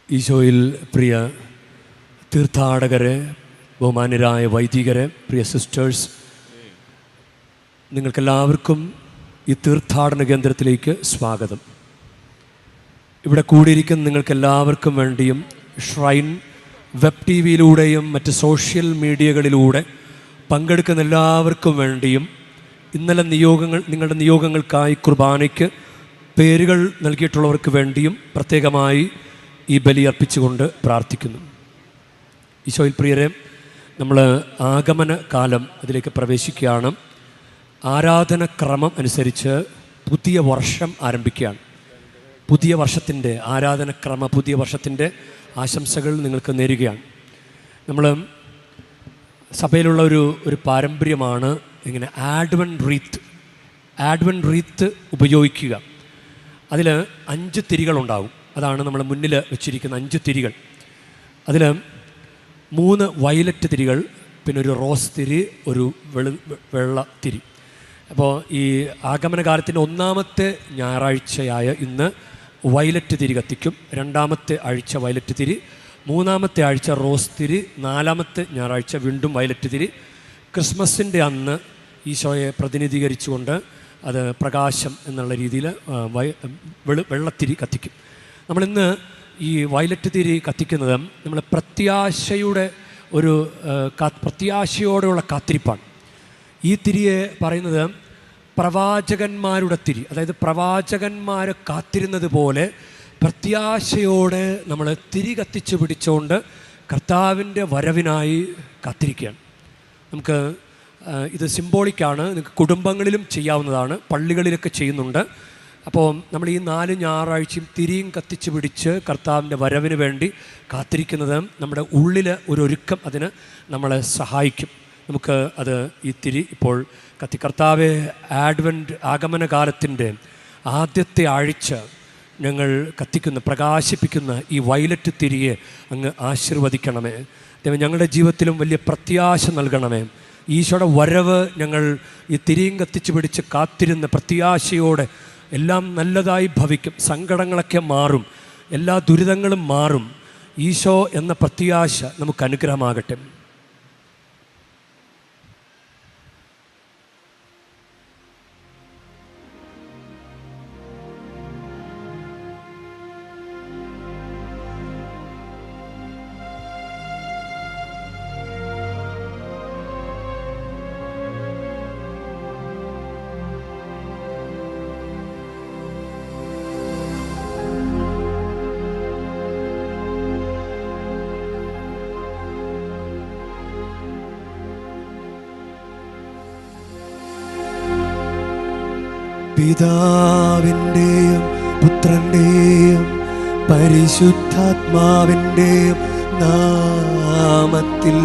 ഈശോയിൽ പ്രിയ തീർത്ഥാടകരെ, ബഹുമാന്യരായ വൈദികരെ, പ്രിയ സിസ്റ്റേഴ്സ്, നിങ്ങൾക്കെല്ലാവർക്കും ഈ തീർത്ഥാടന കേന്ദ്രത്തിലേക്ക് സ്വാഗതം. ഇവിടെ കൂടിയിരിക്കുന്ന നിങ്ങൾക്കെല്ലാവർക്കും വേണ്ടിയും ഷ്രൈൻ വെബ് ടി വിയിലൂടെയും മറ്റ് സോഷ്യൽ മീഡിയകളിലൂടെ പങ്കെടുക്കുന്ന എല്ലാവർക്കും വേണ്ടിയും ഇന്നലെ നിങ്ങളുടെ നിയോഗങ്ങൾക്കായി കുർബാനയ്ക്ക് പേരുകൾ നൽകിയിട്ടുള്ളവർക്ക് വേണ്ടിയും പ്രത്യേകമായി ഈ ബലി അർപ്പിച്ചുകൊണ്ട് പ്രാർത്ഥിക്കുന്നു. ഈശോയിൽ പ്രിയരെ, നമ്മൾ ആഗമന കാലം അതിലേക്ക് പ്രവേശിക്കുകയാണ്. ആരാധനക്രമം അനുസരിച്ച് പുതിയ വർഷം ആരംഭിക്കുകയാണ്. പുതിയ വർഷത്തിൻ്റെ ആരാധനക്രമ, പുതിയ വർഷത്തിൻ്റെ ആശംസകൾ നിങ്ങൾക്ക് നേരുകയാണ്. നമ്മൾ സഭയിലുള്ള ഒരു പാരമ്പര്യമാണ് ഇങ്ങനെ ആഡ്വൻ റീത്ത് ഉപയോഗിക്കുക. അതിൽ 5 തിരികളുണ്ടാവും. അതാണ് നമ്മൾ മുന്നിൽ വെച്ചിരിക്കുന്ന 5 തിരികൾ. അതിൽ 3 വയലറ്റ് തിരികൾ, പിന്നെ ഒരു റോസ് തിരി, ഒരു വെള്ള തിരി. അപ്പോൾ ഈ ആഗമനകാലത്തിൻ്റെ 1-ാമത്തെ ഞായറാഴ്ചയായ ഇന്ന് വയലറ്റ് തിരി കത്തിക്കും. 2-ാമത്തെ ആഴ്ച വയലറ്റ് തിരി, 3-ാമത്തെ ആഴ്ച റോസ് തിരി, 4-ാമത്തെ ഞായറാഴ്ച വീണ്ടും വയലറ്റ് തിരി. ക്രിസ്മസിൻ്റെ അന്ന് ഈശോയെ പ്രതിനിധീകരിച്ചുകൊണ്ട് അത് പ്രകാശം എന്നുള്ള രീതിയിൽ വെള്ളത്തിരി കത്തിക്കും. നമ്മളിന്ന് ഈ വയലറ്റ് തിരി കത്തിക്കുന്നത് നമ്മൾ പ്രത്യാശയോടെയുള്ള കാത്തിരിപ്പാണ്. ഈ തിരിയെ പറയുന്നത് പ്രവാചകന്മാരുടെ തിരി. അതായത് പ്രവാചകന്മാർ കാത്തിരുന്നത് പോലെ പ്രത്യാശയോടെ നമ്മൾ തിരി കത്തിച്ച് പിടിച്ചുകൊണ്ട് കർത്താവിൻ്റെ വരവിനായി കാത്തിരിക്കുകയാണ്. നമുക്ക് ഇത് സിംബോളിക്കാണ്. നിങ്ങൾക്ക് കുടുംബങ്ങളിലും ചെയ്യാവുന്നതാണ്, പള്ളികളിലൊക്കെ ചെയ്യുന്നുണ്ട്. അപ്പോൾ നമ്മൾ ഈ 4 ഞായറാഴ്ചയും തിരിയും കത്തിച്ച് പിടിച്ച് കർത്താവിൻ്റെ വരവിന് വേണ്ടി കാത്തിരിക്കുന്നത് നമ്മുടെ ഉള്ളിൽ ഒരു ഒരുക്കം അതിന് നമ്മളെ സഹായിക്കും. നമുക്ക് അത് ഈ തിരി ഇപ്പോൾ കർത്താവെ, ആഗമനകാലത്തിൻ്റെ ആദ്യത്തെ ആഴ്ച ഞങ്ങൾ പ്രകാശിപ്പിക്കുന്ന ഈ വയലറ്റ് തിരിയെ അങ്ങ് ആശീർവദിക്കണമേ. ദൈവം ഞങ്ങളുടെ ജീവിതത്തിലും വലിയ പ്രത്യാശ നൽകണമേ. ഈശോയുടെ വരവ് ഞങ്ങൾ ഈ തിരിയും കത്തിച്ച് പിടിച്ച് കാത്തിരുന്ന പ്രത്യാശയോടെ എല്ലാം നല്ലതായി ഭവിക്കും. സങ്കടങ്ങളൊക്കെ മാറും, എല്ലാ ദുരിതങ്ങളും മാറും. ഈശോ എന്ന പ്രത്യാശ നമുക്ക് അനുഗ്രഹമാകട്ടെ. പിതാവിൻ്റെയും പുത്രൻ്റെയും പരിശുദ്ധാത്മാവിൻ്റെയും നാമത്തിൽ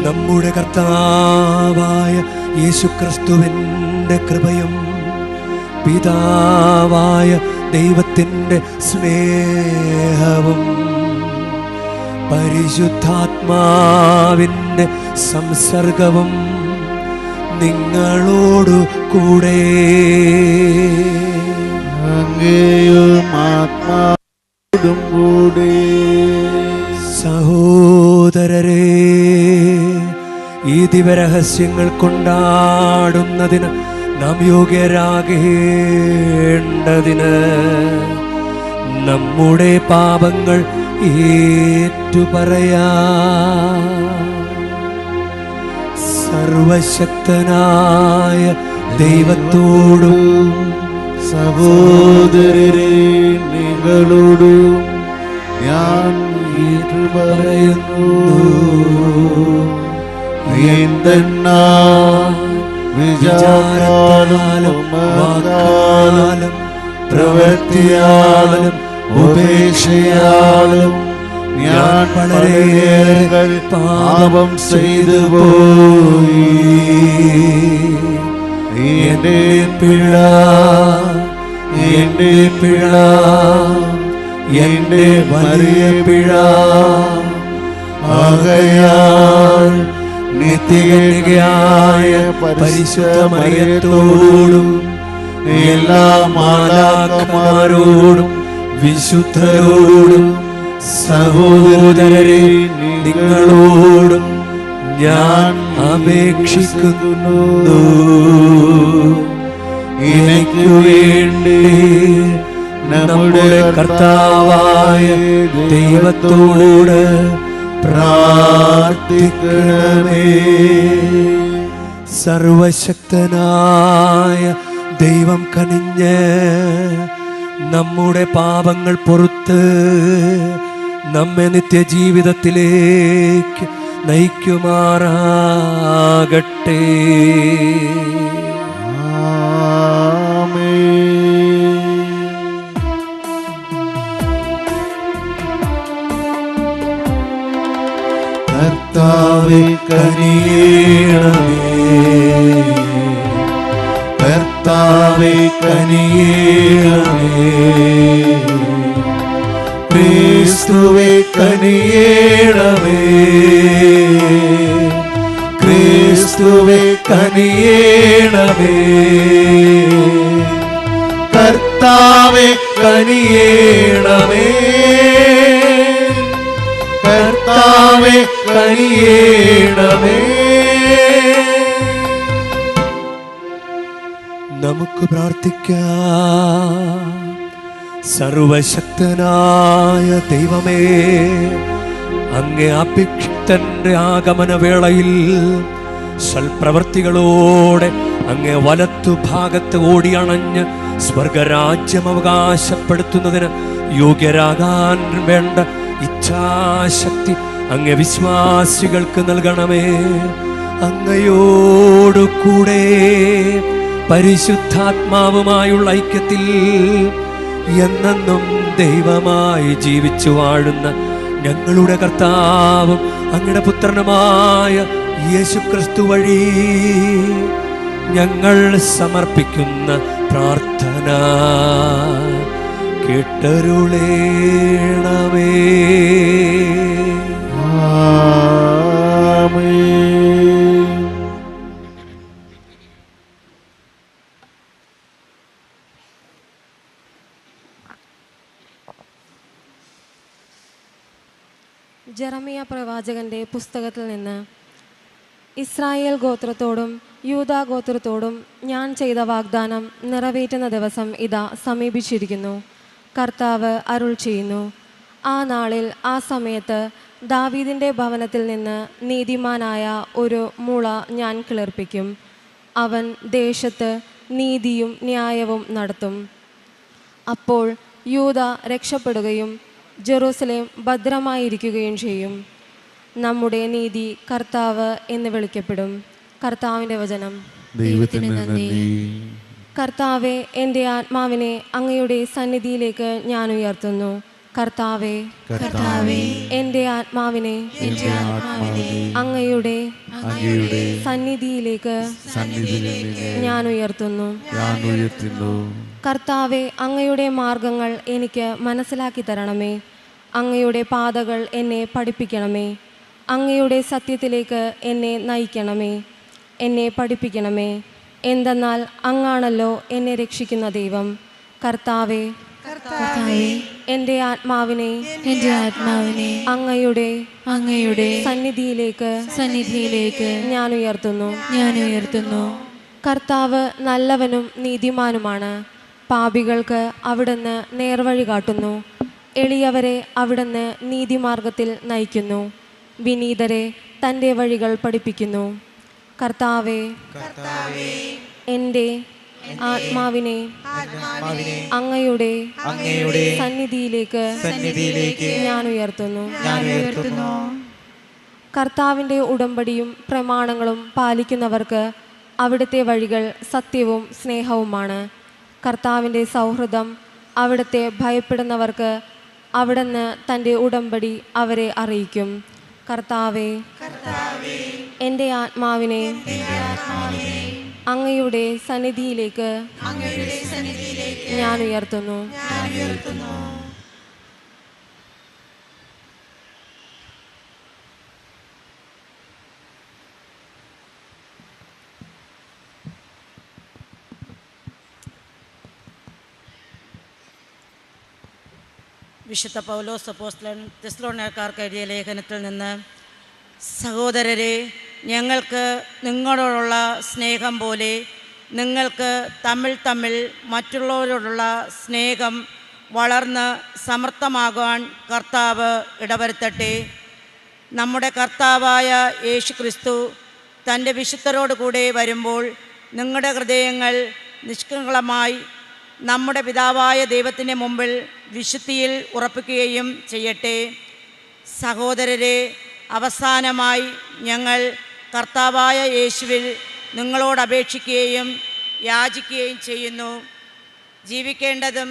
നമ്മുടെ കർത്താവായ യേശുക്രിസ്തുവിൻ്റെ കൃപയും പിതാവായ ദൈവത്തിൻ്റെ സ്നേഹവും പരിശുദ്ധാത്മാവിൻ്റെ സംസർഗവും നിങ്ങളോടു കൂടെ. അങ്ങയും ആത്മാവോടും കൂടെ. സഹോദരരെ, ഈ ദിവരഹസ്യങ്ങൾ കൊണ്ടാടുന്നതിന് നാം യോഗ്യരാകേണ്ടതിന് നമ്മുടെ പാപങ്ങൾ ഏറ്റുപറയാ. സർവശക്തനായ ദൈവത്തോടും സഹോദരരെ നിങ്ങളോടും ഞാൻ ഏറ്റുപറയുന്നു. വിചാരത്താലും വാക്കാലും പ്രവൃത്തിയാലും ഉപേക്ഷയാലും ഞാൻ വളരെയേറെ പാപം ചെയ്തു പോയി. എന്റെ പിഴ എന്റെ വലിയ പിഴ. ആകയാൽ നിത്യകന്യകയായ പരിശുദ്ധ മറിയത്തോടും എല്ലാ എല്ലാ മാലാഖമാരോടും വിശുദ്ധരോടും സഹോദരരെ നിങ്ങളോടും ഞാൻ അപേക്ഷിക്കുന്നു, എനിക്ക് വേണ്ടി നമ്മുടെ കർത്താവായ ദൈവത്തോട് പ്രാർത്ഥിക്കണമേ. സർവശക്തനായ ദൈവം കനിഞ്ഞ് നമ്മുടെ പാപങ്ങൾ പൊറുത്ത് നമ്മെ നിത്യജീവിതത്തിലേക്ക് നയിക്കുമാറാകട്ടെ. കർത്താവേ കനിയേണമേ, കർത്താവേ കനിയേണമേ, ക്രിസ്തുവേ കനിയേണമേ, ക്രിസ്തുവേ കനിയേണമേ, കർത്താവേ കനിയേണമേ, കർത്താവേ കനിയേണമേ. നമുക്ക് പ്രാർത്ഥിക്കാം. സർവശക്തനായ ദൈവമേ, അങ്ങേ അഭിഷിക്തന്റെ ആഗമനവേളയിൽ സൽപ്രവർത്തികളോടെ അങ്ങേ വലത്തുഭാഗത്ത് ഓടിയണഞ്ഞ് സ്വർഗരാജ്യം അവകാശപ്പെടുത്തുന്നതിന് യോഗ്യരാകാൻ വേണ്ട ഇച്ഛാശക്തി അങ്ങേ വിശ്വാസികൾക്ക് നൽകണമേ. അങ്ങയോടു കൂടെ പരിശുദ്ധാത്മാവുമായുള്ള ഐക്യത്തിൽ എന്നെന്നും ദൈവമായി ജീവിച്ചു വാഴുന്ന ഞങ്ങളുടെ കർത്താവും അങ്ങയുടെ പുത്രനുമായ യേശുക്രിസ്തു വഴി ഞങ്ങൾ സമർപ്പിക്കുന്ന പ്രാർത്ഥന കേട്ടരുളേണമേ. ജെറമിയ പ്രവാചകന്റെ പുസ്തകത്തിൽ നിന്ന്. ഇസ്രായേൽ ഗോത്രത്തോടും യൂദാ ഗോത്രത്തോടും ഞാൻ ചെയ്ത വാഗ്ദാനം നിറവേറ്റുന്ന ദിവസം ഇതാ സമീപിച്ചിരിക്കുന്നു. കർത്താവ് അരുൾ ചെയ്യുന്നു, ആ നാളിൽ ആ സമയത്ത് ദാവീദിൻ്റെ ഭവനത്തിൽ നിന്ന് നീതിമാനായ ഒരു മുള ഞാൻ കിളിർപ്പിക്കും. അവൻ ദേശത്ത് നീതിയും ന്യായവും നടത്തും. അപ്പോൾ യൂദ രക്ഷപ്പെടുകയും ജെറൂസലേം ഭദ്രമായിരിക്കുകയും ചെയ്യും. നമ്മുടെ നീതി കർത്താവ് എന്ന് വിളിക്കപ്പെടും. കർത്താവിൻ്റെ വചനം. ദൈവത്തിന് നന്ദി. കർത്താവെ, എൻ്റെ ആത്മാവിനെ അങ്ങയുടെ സന്നിധിയിലേക്ക് ഞാൻ ഉയർത്തുന്നു. കർത്താവെ, എൻ്റെ ആത്മാവിനെ അങ്ങയുടെ സന്നിധിയിലേക്ക് ഞാൻ ഉയർത്തുന്നു. കർത്താവെ, അങ്ങയുടെ മാർഗങ്ങൾ എനിക്ക് മനസ്സിലാക്കി തരണമേ. അങ്ങയുടെ പാതകൾ എന്നെ പഠിപ്പിക്കണമേ. അങ്ങയുടെ സത്യത്തിലേക്ക് എന്നെ നയിക്കണമേ, എന്നെ പഠിപ്പിക്കണമേ. എന്തെന്നാൽ അങ്ങാണല്ലോ എന്നെ രക്ഷിക്കുന്ന ദൈവം. കർത്താവെ, എൻ്റെ ആത്മാവിനെ അങ്ങയുടെ സന്നിധിയിലേക്ക് ഞാൻ ഉയർത്തുന്നു. കർത്താവ് നല്ലവനും നീതിമാനുമാണ്. പാപികൾക്ക് അവിടുന്ന് നേർവഴി കാട്ടുന്നു. എളിയവരെ അവിടുന്ന് നീതിമാർഗത്തിൽ നയിക്കുന്നു. വിനീതരെ തൻ്റെ വഴികൾ പഠിപ്പിക്കുന്നു. കർത്താവെ, എൻ്റെ ആത്മാവിനെ അങ്ങയുടെ സന്നിധിയിലേക്ക് ഞാൻ ഉയർത്തുന്നു. കർത്താവിൻ്റെ ഉടമ്പടിയും പ്രമാണങ്ങളും പാലിക്കുന്നവർക്ക് അവിടുത്തെ വഴികൾ സത്യവും സ്നേഹവുമാണ്. കർത്താവിൻ്റെ സൗഹൃദം അവിടുത്തെ ഭയപ്പെടുന്നവർക്ക് അവിടുന്ന് തൻ്റെ ഉടമ്പടി അവരെ അറിയിക്കും. കർത്താവെ, എൻ്റെ ആത്മാവിനെ അങ്ങയുടെ സന്നിധിയിലേക്ക് ഞാൻ ഉയർത്തുന്നു. വിശുദ്ധ പൗലോസ് അപ്പോസ്തലൻ തെസ്സലോനിക്കർക്ക് എഴുതിയ ലേഖനത്തിൽ നിന്ന്, സഹോദരരെ, ഞങ്ങൾക്ക് നിങ്ങളോടുള്ള സ്നേഹം പോലെ നിങ്ങൾക്ക് തമ്മിൽ മറ്റുള്ളവരോടുള്ള സ്നേഹം വളർന്ന് സമർത്ഥമാകാൻ കർത്താവ് ഇടവരുത്തട്ടെ. നമ്മുടെ കർത്താവായ യേശു ക്രിസ്തു തൻ്റെ വിശുദ്ധരോട് കൂടെ വരുമ്പോൾ നിങ്ങളുടെ ഹൃദയങ്ങൾ നിഷ്കളങ്കമായി നമ്മുടെ പിതാവായ ദൈവത്തിൻ്റെ മുമ്പിൽ വിശുദ്ധിയിൽ ഉറപ്പിക്കുകയും ചെയ്യട്ടെ. സഹോദരരെ, അവസാനമായി ഞങ്ങൾ കർത്താവായ യേശുവിൽ നിങ്ങളോട് അപേക്ഷിക്കുകയും യാചിക്കുകയും ചെയ്യുന്നു. ജീവിക്കേണ്ടതും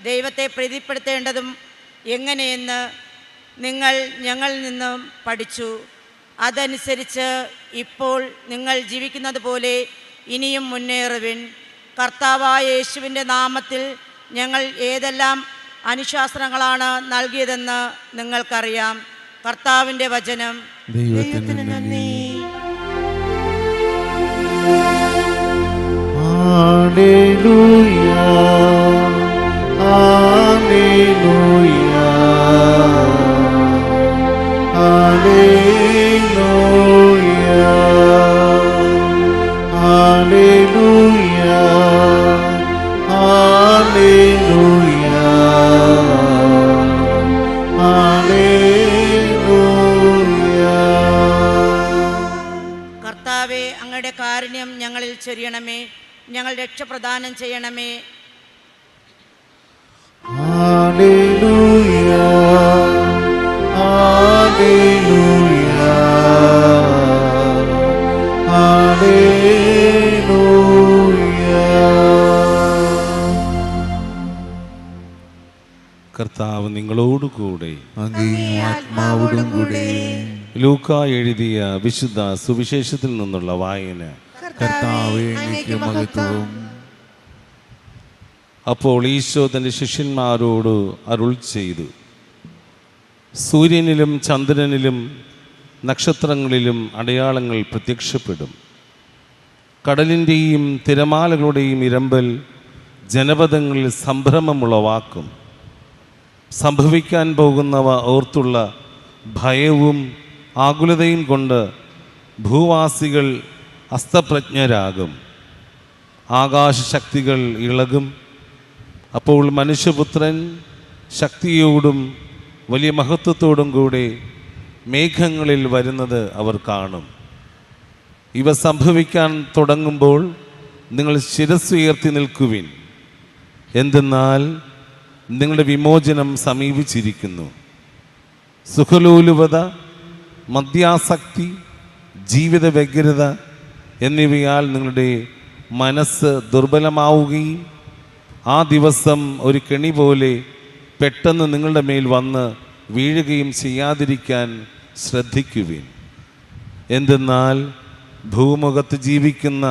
ദൈവത്തെ പ്രീതിപ്പെടുത്തേണ്ടതും എങ്ങനെയെന്ന് നിങ്ങൾ ഞങ്ങളിൽ നിന്നും പഠിച്ചു. അതനുസരിച്ച് ഇപ്പോൾ നിങ്ങൾ ജീവിക്കുന്നത് പോലെ ഇനിയും മുന്നേറുവിൻ. കർത്താവായ യേശുവിൻ്റെ നാമത്തിൽ ഞങ്ങൾ ഏതെല്ലാം അനുശാസനങ്ങളാണ് നൽകിയതെന്ന് നിങ്ങൾക്കറിയാം. കർത്താവിൻ്റെ വചനം. ദൈവത്തിന് നന്ദി. Hallelujah, hallelujah, hallelujah, hallelujah, hallelujah, hallelujah. കർത്താവെ, അങ്ങയുടെ കാരുണ്യം ഞങ്ങളിൽ ചൊരിയണമേ. ഞങ്ങൾ രക്ഷപ്രദാനം ചെയ്യണമേ. Hallelujah, hallelujah, hallelujah. കർത്താവ് നിങ്ങളോടുകൂടെ. അങ്ങേ ആത്മാവോടും കൂടെ. ലൂക്ക എഴുതിയ വിശുദ്ധ സുവിശേഷത്തിൽ നിന്നുള്ള വായന. കർത്താവേ, അങ്ങേക്ക് മഹത്വം. അപ്പോൾ ഈശോ തൻ്റെ ശിഷ്യന്മാരോട് അരുൾ ചെയ്തു, സൂര്യനിലും ചന്ദ്രനിലും നക്ഷത്രങ്ങളിലും അടയാളങ്ങൾ പ്രത്യക്ഷപ്പെടും. കടലിൻ്റെയും തിരമാലകളുടെയും ഇരമ്പൽ ജനപദങ്ങളിൽ സംഭ്രമമുളവാക്കും. സംഭവിക്കാൻ പോകുന്നവ ഓർത്തുള്ള ഭയവും ആകുലതയും കൊണ്ട് ഭൂവാസികൾ അസ്തപ്രജ്ഞരാകും. ആകാശശക്തികൾ ഇളകും. അപ്പോൾ മനുഷ്യപുത്രൻ ശക്തിയോടും വലിയ മഹത്വത്തോടും കൂടെ മേഘങ്ങളിൽ വരുന്നത് അവർ കാണും. ഇവ സംഭവിക്കാൻ തുടങ്ങുമ്പോൾ നിങ്ങൾ ശിരസ്സുയർത്തി നിൽക്കുവിൻ. എന്തെന്നാൽ നിങ്ങളുടെ വിമോചനം സമീപിച്ചിരിക്കുന്നു. സുഖലോലുപത, മദ്യാസക്തി, ജീവിത വ്യഗ്രത എന്നിവയാൽ നിങ്ങളുടെ മനസ്സ് ദുർബലമാവുകയും ആ ദിവസം ഒരു കെണി പോലെ പെട്ടെന്ന് നിങ്ങളുടെ മേൽ വന്ന് വീഴുകയും ചെയ്യാതിരിക്കാൻ ശ്രദ്ധിക്കുവിൻ. എന്തെന്നാൽ ഭൂമുഖത്ത് ജീവിക്കുന്ന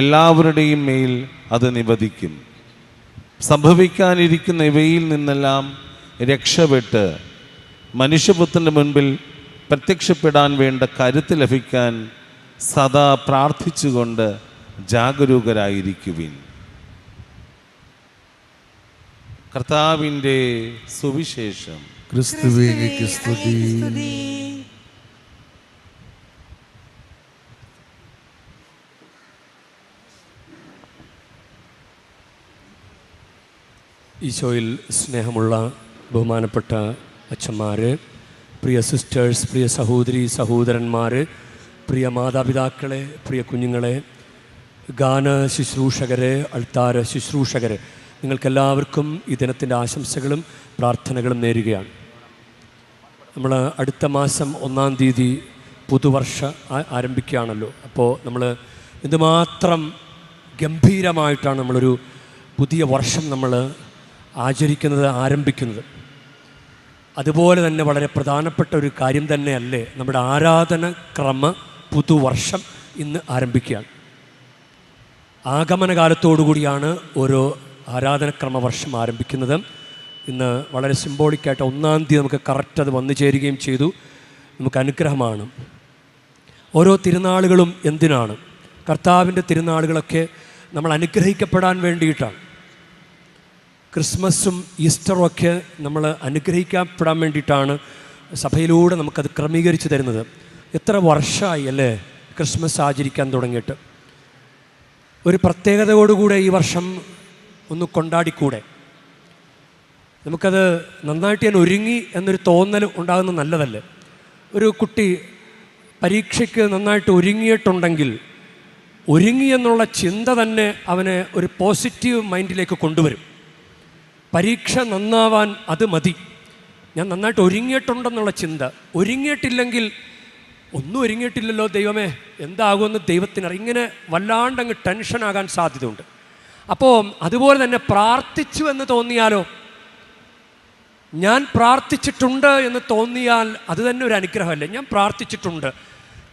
എല്ലാവരുടെയും മേൽ അത് നിവദിക്കും. സംഭവിക്കാനിരിക്കുന്ന ഇവയിൽ നിന്നെല്ലാം രക്ഷപ്പെട്ട് മനുഷ്യപുത്രൻ്റെ മുൻപിൽ പ്രത്യക്ഷപ്പെടാൻ വേണ്ട കരുത്ത് ലഭിക്കാൻ സദാ പ്രാർത്ഥിച്ചുകൊണ്ട് ജാഗരൂകരായിരിക്കുവിൻ. കർത്താവിൻ്റെ സുവിശേഷം. ക്രിസ്തുവേ, അങ്ങേക്ക് സ്തുതി. ഈശോയിൽ സ്നേഹമുള്ള ബഹുമാനപ്പെട്ട അച്ഛന്മാർ, പ്രിയ സിസ്റ്റേഴ്സ്, പ്രിയ സഹോദരി സഹോദരന്മാർ, പ്രിയ മാതാപിതാക്കളെ, പ്രിയ കുഞ്ഞുങ്ങളെ, ഗാന ശുശ്രൂഷകരെ, അൾത്താര ശുശ്രൂഷകരെ, നിങ്ങൾക്കെല്ലാവർക്കും ഈ ദിനത്തിൻ്റെ ആശംസകളും പ്രാർത്ഥനകളും നേരുകയാണ്. നമ്മൾ അടുത്ത മാസം 1-ാം തീയതി പുതുവർഷ ആരംഭിക്കുകയാണല്ലോ. അപ്പോൾ നമ്മൾ എന്തുമാത്രം ഗംഭീരമായിട്ടാണ് നമ്മളൊരു പുതിയ വർഷം നമ്മൾ ആചരിക്കുന്നത്, ആരംഭിക്കുന്നത്. അതുപോലെ തന്നെ വളരെ പ്രധാനപ്പെട്ട ഒരു കാര്യം തന്നെയല്ലേ നമ്മുടെ ആരാധന ക്രമ പുതുവർഷം ഇന്ന് ആരംഭിക്കുകയാണ്. ആഗമനകാലത്തോടുകൂടിയാണ് ഓരോ ആരാധനക്രമ വർഷം ആരംഭിക്കുന്നത്. ഇന്ന് വളരെ സിംബോളിക്കായിട്ട് 1-ാം തീയതി നമുക്ക് കറക്റ്റ് അത് വന്നു ചേരുകയും ചെയ്തു. നമുക്ക് അനുഗ്രഹമാണ്. ഓരോ തിരുനാളുകളും എന്തിനാണ്? കർത്താവിൻ്റെ തിരുനാളുകളൊക്കെ നമ്മൾ അനുഗ്രഹിക്കപ്പെടാൻ വേണ്ടിയിട്ടാണ്. ക്രിസ്മസും ഈസ്റ്ററും ഒക്കെ നമ്മൾ അനുഗ്രഹിക്കപ്പെടാൻ വേണ്ടിയിട്ടാണ് സഭയിലൂടെ നമുക്കത് ക്രമീകരിച്ച് തരുന്നത്. എത്ര വർഷമായി അല്ലേ ക്രിസ്മസ് ആചരിക്കാൻ തുടങ്ങിയിട്ട്? ഒരു പ്രത്യേകതയോടുകൂടെ ഈ വർഷം ഒന്ന് കൊണ്ടാടിക്കൂടെ? നമുക്കത് നന്നായിട്ട് ഞാൻ ഒരുങ്ങി എന്നൊരു തോന്നൽ ഉണ്ടാകുന്നത് നല്ലതല്ലേ? ഒരു കുട്ടി പരീക്ഷയ്ക്ക് നന്നായിട്ട് ഒരുങ്ങിയിട്ടുണ്ടെങ്കിൽ ഒരുങ്ങി എന്നുള്ള ചിന്ത തന്നെ അവനെ ഒരു പോസിറ്റീവ് മൈൻഡിലേക്ക് കൊണ്ടുവരും. പരീക്ഷ നന്നാവാൻ അത് മതി, ഞാൻ നന്നായിട്ട് ഒരുങ്ങിയിട്ടുണ്ടെന്നുള്ള ചിന്ത. ഒരുങ്ങിയിട്ടില്ലെങ്കിൽ ഒന്നും ഒരുങ്ങിയിട്ടില്ലല്ലോ ദൈവമേ, എന്താകുമെന്ന് ദൈവത്തിനറിയാം, ഇങ്ങനെ വല്ലാണ്ടങ്ങ് ടെൻഷനാകാൻ സാധ്യതയുണ്ട്. അപ്പോൾ അതുപോലെ തന്നെ പ്രാർത്ഥിച്ചു എന്ന് തോന്നിയാലോ, ഞാൻ പ്രാർത്ഥിച്ചിട്ടുണ്ട് എന്ന് തോന്നിയാൽ അത് തന്നെ ഒരു അനുഗ്രഹമല്ലേ? ഞാൻ പ്രാർത്ഥിച്ചിട്ടുണ്ട്,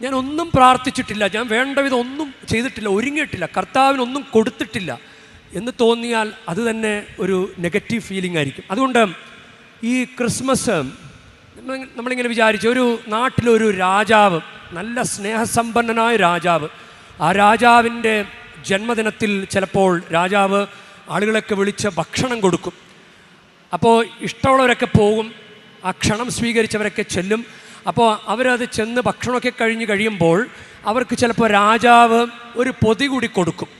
ഞാൻ ഒന്നും പ്രാർത്ഥിച്ചിട്ടില്ല, ഞാൻ വേണ്ട വിധം ഒന്നും ചെയ്തിട്ടില്ല, ഒരുങ്ങിയിട്ടില്ല, കർത്താവിനൊന്നും കൊടുത്തിട്ടില്ല എന്ന് തോന്നിയാൽ അത് തന്നെ ഒരു നെഗറ്റീവ് ഫീലിംഗ് ആയിരിക്കും. അതുകൊണ്ട് ഈ ക്രിസ്മസ് നമ്മളിങ്ങനെ വിചാരിച്ചു, ഒരു നാട്ടിലൊരു രാജാവ്, നല്ല സ്നേഹസമ്പന്നനായ രാജാവ്, ആ രാജാവിൻ്റെ ജന്മദിനത്തിൽ ചിലപ്പോൾ രാജാവ് ആളുകളൊക്കെ വിളിച്ച് ഭക്ഷണം കൊടുക്കും. അപ്പോൾ ഇഷ്ടമുള്ളവരൊക്കെ പോകും, ആ ക്ഷണം സ്വീകരിച്ചവരൊക്കെ ചെല്ലും. അപ്പോൾ അവരത് ചെന്ന് ഭക്ഷണമൊക്കെ കഴിയുമ്പോൾ അവർക്ക് ചിലപ്പോൾ രാജാവ് ഒരു പൊതി കൂടി കൊടുക്കും.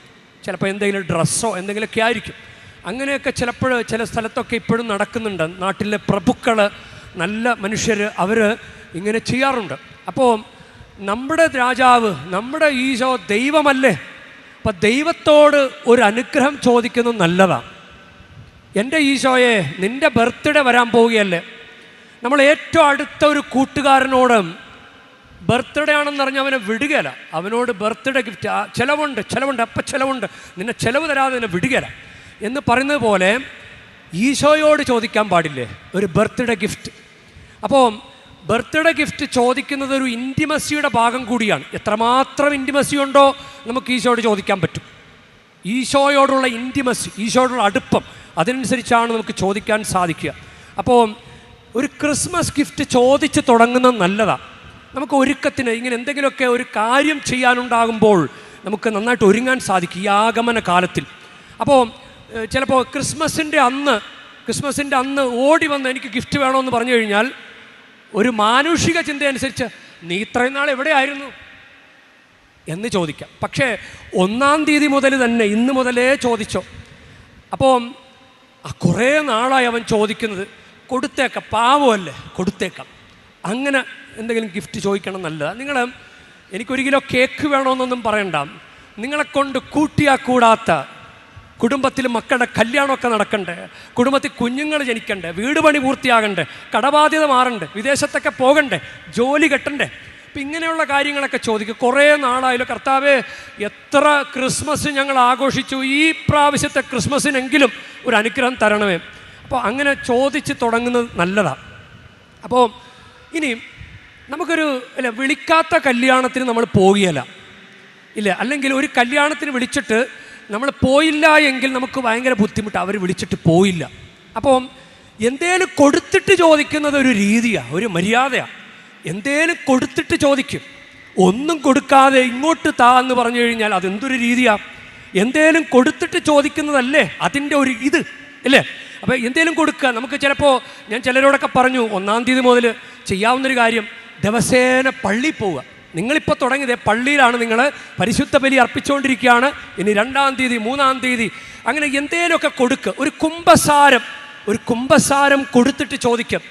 ചിലപ്പോൾ എന്തെങ്കിലും ഡ്രസ്സോ എന്തെങ്കിലുമൊക്കെ ആയിരിക്കും. അങ്ങനെയൊക്കെ ചിലപ്പോൾ ചില സ്ഥലത്തൊക്കെ ഇപ്പോഴും നടക്കുന്നുണ്ട്. നാട്ടിലെ പ്രഭുക്കൾ, നല്ല മനുഷ്യർ, അവർ ഇങ്ങനെ ചെയ്യാറുണ്ട്. അപ്പോൾ നമ്മുടെ രാജാവ്, നമ്മുടെ ഈശോ ദൈവമല്ലേ? അപ്പം ദൈവത്തോട് ഒരു അനുഗ്രഹം ചോദിക്കുന്നത് നല്ലതാണ്. എൻ്റെ ഈശോയെ, നിൻ്റെ ബർത്ത്ഡേ വരാൻ പോവുകയല്ലേ, നമ്മൾ ഏറ്റവും അടുത്ത ഒരു കൂട്ടുകാരനോട് ബർത്ത്ഡേ ആണെന്ന് പറഞ്ഞ് അവനെ വിടുകയില്ല. അവനോട് ബർത്ത്ഡേ ഗിഫ്റ്റ്, ചിലവുണ്ട് അപ്പം ചിലവുണ്ട്, നിന്നെ ചിലവ് തരാതെ നിന്നെ വിടുകയില്ല എന്ന് പറയുന്നത് പോലെ ഈശോയോട് ചോദിക്കാൻ പാടില്ലേ ഒരു ബർത്ത്ഡേ ഗിഫ്റ്റ്? അപ്പോൾ ബർത്ത്ഡേ ഗിഫ്റ്റ് ചോദിക്കുന്നത് ഒരു ഇൻറ്റിമസിയുടെ ഭാഗം കൂടിയാണ്. എത്രമാത്രം ഇൻറ്റിമസി ഉണ്ടോ നമുക്ക് ഈശോയോട് ചോദിക്കാൻ പറ്റും. ഈശോയോടുള്ള ഇൻറ്റിമസി, ഈശോയോടുള്ള അടുപ്പം, അതിനനുസരിച്ചാണ് നമുക്ക് ചോദിക്കാൻ സാധിക്കുക. അപ്പോൾ ഒരു ക്രിസ്മസ് ഗിഫ്റ്റ് ചോദിച്ച് തുടങ്ങുന്നത് നല്ലതാണ്. നമുക്ക് ഒരുക്കത്തിന് ഇങ്ങനെ എന്തെങ്കിലുമൊക്കെ ഒരു കാര്യം ചെയ്യാനുണ്ടാകുമ്പോൾ നമുക്ക് നന്നായിട്ട് ഒരുങ്ങാൻ സാധിക്കും ഈ ആഗമന കാലത്തിൽ. അപ്പോൾ ചിലപ്പോൾ ക്രിസ്മസിൻ്റെ അന്ന് ഓടി വന്ന് എനിക്ക് ഗിഫ്റ്റ് വേണമെന്ന് പറഞ്ഞു കഴിഞ്ഞാൽ ഒരു മാനുഷിക ചിന്തയനുസരിച്ച് നീ ഇത്രയും നാൾ എവിടെയായിരുന്നു എന്ന് ചോദിക്കാം. പക്ഷേ 1-ാം തീയതി മുതൽ തന്നെ, ഇന്ന് മുതലേ ചോദിച്ചോ. അപ്പോൾ കുറേ നാളായി അവൻ ചോദിക്കുന്നത്, കൊടുത്തേക്കാം, പാവമല്ലേ, കൊടുത്തേക്കാം. അങ്ങനെ എന്തെങ്കിലും ഗിഫ്റ്റ് ചോദിക്കണം, നല്ലതാണ്. നിങ്ങൾ എനിക്കൊരു കിലോ കേക്ക് വേണമെന്നൊന്നും പറയണ്ട. നിങ്ങളെക്കൊണ്ട് കൂട്ടിയാൽ കൂടാത്ത കുടുംബത്തിൽ മക്കളുടെ കല്യാണമൊക്കെ നടക്കണ്ടേ, കുടുംബത്തിൽ കുഞ്ഞുങ്ങൾ ജനിക്കണ്ടേ, വീട് പണി പൂർത്തിയാകണ്ടേ, കടബാധ്യത മാറണ്ടേ, വിദേശത്തൊക്കെ പോകണ്ടേ, ജോലി കെട്ടണ്ടേ, അപ്പം ഇങ്ങനെയുള്ള കാര്യങ്ങളൊക്കെ ചോദിക്കും. കുറേ നാളായാലും കർത്താവേ, എത്ര ക്രിസ്മസ് ഞങ്ങൾ ആഘോഷിച്ചു, ഈ പ്രാവശ്യത്തെ ക്രിസ്മസിനെങ്കിലും ഒരു അനുഗ്രഹം തരണമേ. അപ്പോൾ അങ്ങനെ ചോദിച്ച് തുടങ്ങുന്നത് നല്ലതാണ്. അപ്പോൾ ഇനി നമുക്കൊരു വിളിക്കാത്ത കല്യാണത്തിന് നമ്മൾ പോവുകയില്ല, ഇല്ല, അല്ലെങ്കിൽ ഒരു കല്യാണത്തിന് വിളിച്ചിട്ട് നമ്മൾ പോയില്ല എങ്കിൽ നമുക്ക് ഭയങ്കര ബുദ്ധിമുട്ട്, അവർ വിളിച്ചിട്ട് പോയില്ല. അപ്പോൾ എന്തേലും കൊടുത്തിട്ട് ചോദിക്കുന്നത് ഒരു രീതിയാണ്, ഒരു മര്യാദയാണ്. എന്തേലും കൊടുത്തിട്ട് ചോദിക്കും. ഒന്നും കൊടുക്കാതെ ഇങ്ങോട്ട് താ എന്ന് പറഞ്ഞു കഴിഞ്ഞാൽ അതെന്തൊരു രീതിയാണ്? എന്തേലും കൊടുത്തിട്ട് ചോദിക്കുന്നതല്ലേ അതിൻ്റെ ഒരു ഇത്, അല്ലേ? അപ്പോൾ എന്തേലും കൊടുക്കുക. നമുക്ക് ചിലപ്പോൾ ഞാൻ ചിലരോടൊക്കെ പറഞ്ഞു, 1-ാം തീയതി മുതൽ ചെയ്യാവുന്നൊരു കാര്യം ദിവസേന പള്ളിയിൽ പോവുക. നിങ്ങളിപ്പോൾ തുടങ്ങിയത് പള്ളിയിലാണ്, നിങ്ങൾ പരിശുദ്ധ ബലി അർപ്പിച്ചുകൊണ്ടിരിക്കുകയാണ്. ഇനി 2-ാം തീയതി 3-ാം തീയതി അങ്ങനെ എന്തേലുമൊക്കെ കൊടുക്കുക. ഒരു കുംഭസാരം കൊടുത്തിട്ട് ചോദിക്കാം.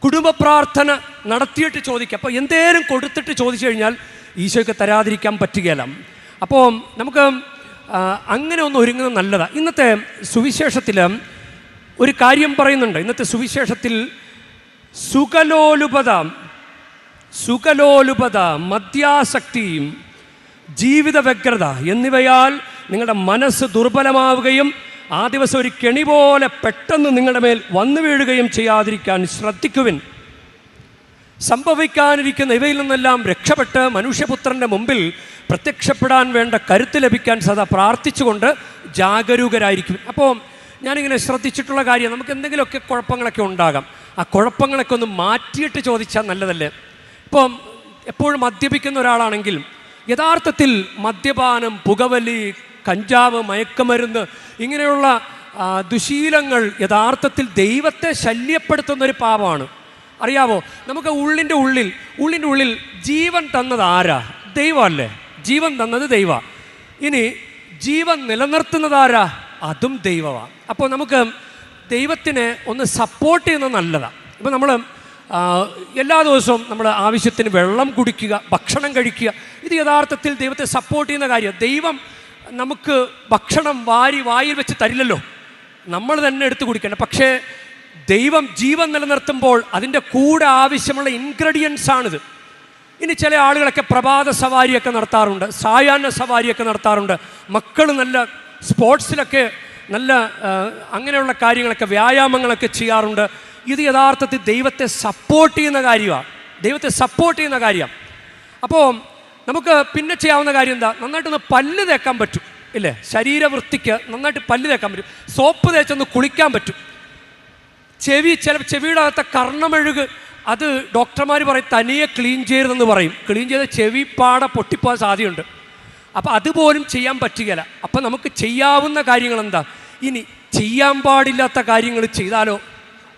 കുടുംബ പ്രാർത്ഥന നടത്തിയിട്ട് ചോദിക്കുക. അപ്പോൾ എന്തേലും കൊടുത്തിട്ട് ചോദിച്ചു കഴിഞ്ഞാൽ ഈശോയ്ക്ക് തരാതിരിക്കാൻ പറ്റുകയില്ല. അപ്പോൾ നമുക്ക് അങ്ങനെ ഒന്ന് ഒരുങ്ങുന്നത് നല്ലതാണ്. ഇന്നത്തെ സുവിശേഷത്തിൽ ഒരു കാര്യം പറയുന്നുണ്ട്. ഇന്നത്തെ സുവിശേഷത്തിൽ സുഖലോലുപത, മദ്യാസക്തിയും ജീവിത വ്യഗ്രത എന്നിവയാൽ നിങ്ങളുടെ മനസ്സ് ദുർബലമാവുകയും ആ ദിവസം ഒരു കെണി പോലെ പെട്ടെന്ന് നിങ്ങളുടെ മേൽ വന്നു വീഴുകയും ചെയ്യാതിരിക്കാൻ ശ്രദ്ധിക്കുവിൻ. സംഭവിക്കാനിരിക്കുന്ന ഇവയിൽ നിന്നെല്ലാം രക്ഷപ്പെട്ട് മനുഷ്യപുത്രൻ്റെ മുമ്പിൽ പ്രത്യക്ഷപ്പെടാൻ വേണ്ട കരുത്ത് ലഭിക്കാൻ സദാ പ്രാർത്ഥിച്ചുകൊണ്ട് ജാഗരൂകരായിരിക്കും. അപ്പോൾ ഞാനിങ്ങനെ ശ്രദ്ധിച്ചിട്ടുള്ള കാര്യം, നമുക്ക് എന്തെങ്കിലുമൊക്കെ കുഴപ്പങ്ങളൊക്കെ ഉണ്ടാകാം. ആ കുഴപ്പങ്ങളൊക്കെ ഒന്ന് മാറ്റിയിട്ട് ചോദിച്ചാൽ നല്ലതല്ലേ? ഇപ്പം എപ്പോഴും മദ്യപിക്കുന്ന ഒരാളാണെങ്കിൽ യഥാർത്ഥത്തിൽ മദ്യപാനം, പുകവലി, കഞ്ചാവ്, മയക്കുമരുന്ന് ഇങ്ങനെയുള്ള ദുശീലങ്ങൾ യഥാർത്ഥത്തിൽ ദൈവത്തെ ശല്യപ്പെടുത്തുന്നൊരു പാപമാണ്. അറിയാവോ, നമുക്ക് ഉള്ളിൻ്റെ ഉള്ളിൽ ജീവൻ തന്നത് ആരാ? ദൈവമല്ലേ. ജീവൻ തന്നത് ദൈവ. ഇനി ജീവൻ നിലനിർത്തുന്നത് ആരാ? അതും ദൈവമാണ്. അപ്പോൾ നമുക്ക് ദൈവത്തിനെ ഒന്ന് സപ്പോർട്ട് ചെയ്യുന്നത് നല്ലതാണ്. ഇപ്പോൾ നമ്മൾ എല്ലാ ദിവസവും നമ്മൾ ആവശ്യത്തിന് വെള്ളം കുടിക്കുക, ഭക്ഷണം കഴിക്കുക, ഇത് യഥാർത്ഥത്തിൽ ദൈവത്തെ സപ്പോർട്ട് ചെയ്യുന്ന കാര്യമാണ്. ദൈവം നമുക്ക് ഭക്ഷണം വായിൽ വെച്ച് തരില്ലല്ലോ, നമ്മൾ തന്നെ എടുത്ത് കുടിക്കണം. പക്ഷേ ദൈവം ജീവൻ നിലനിർത്തുമ്പോൾ അതിൻ്റെ കൂടെ ആവശ്യമുള്ള ഇൻഗ്രീഡിയൻസ് ആണിത്. ഇനി ചില ആളുകളൊക്കെ പ്രഭാത സവാരിയൊക്കെ നടത്താറുണ്ട്, സായാഹ്ന സവാരിയൊക്കെ നടത്താറുണ്ട്. മക്കൾ നല്ല സ്പോർട്സിലൊക്കെ നല്ല അങ്ങനെയുള്ള കാര്യങ്ങളൊക്കെ, വ്യായാമങ്ങളൊക്കെ ചെയ്യാറുണ്ട്. ഇത് യഥാർത്ഥത്തിൽ ദൈവത്തെ സപ്പോർട്ട് ചെയ്യുന്ന കാര്യമാണ്. അപ്പോൾ നമുക്ക് പിന്നെ ചെയ്യാവുന്ന കാര്യം എന്താ? നന്നായിട്ടൊന്ന് പല്ല് തേക്കാൻ പറ്റും, ഇല്ലേ? ശരീരവൃത്തിക്ക് നന്നായിട്ട് പല്ല് തേക്കാൻ പറ്റും. സോപ്പ് തേച്ചൊന്ന് കുളിക്കാൻ പറ്റും. ചെവിയുടെ അകത്തെ കർണമെഴുക്, അത് ഡോക്ടർമാർ പറയും തനിയെ ക്ലീൻ ചെയ്യരുതെന്ന് പറയും. ക്ലീൻ ചെയ്ത ചെവി പാടെ പൊട്ടിപ്പോകാൻ സാധ്യതയുണ്ട്. അപ്പോൾ അതുപോലും ചെയ്യാൻ പറ്റുകയില്ല. അപ്പം നമുക്ക് ചെയ്യാവുന്ന കാര്യങ്ങൾ എന്താ? ഇനി ചെയ്യാൻ പാടില്ലാത്ത കാര്യങ്ങൾ ചെയ്താലോ?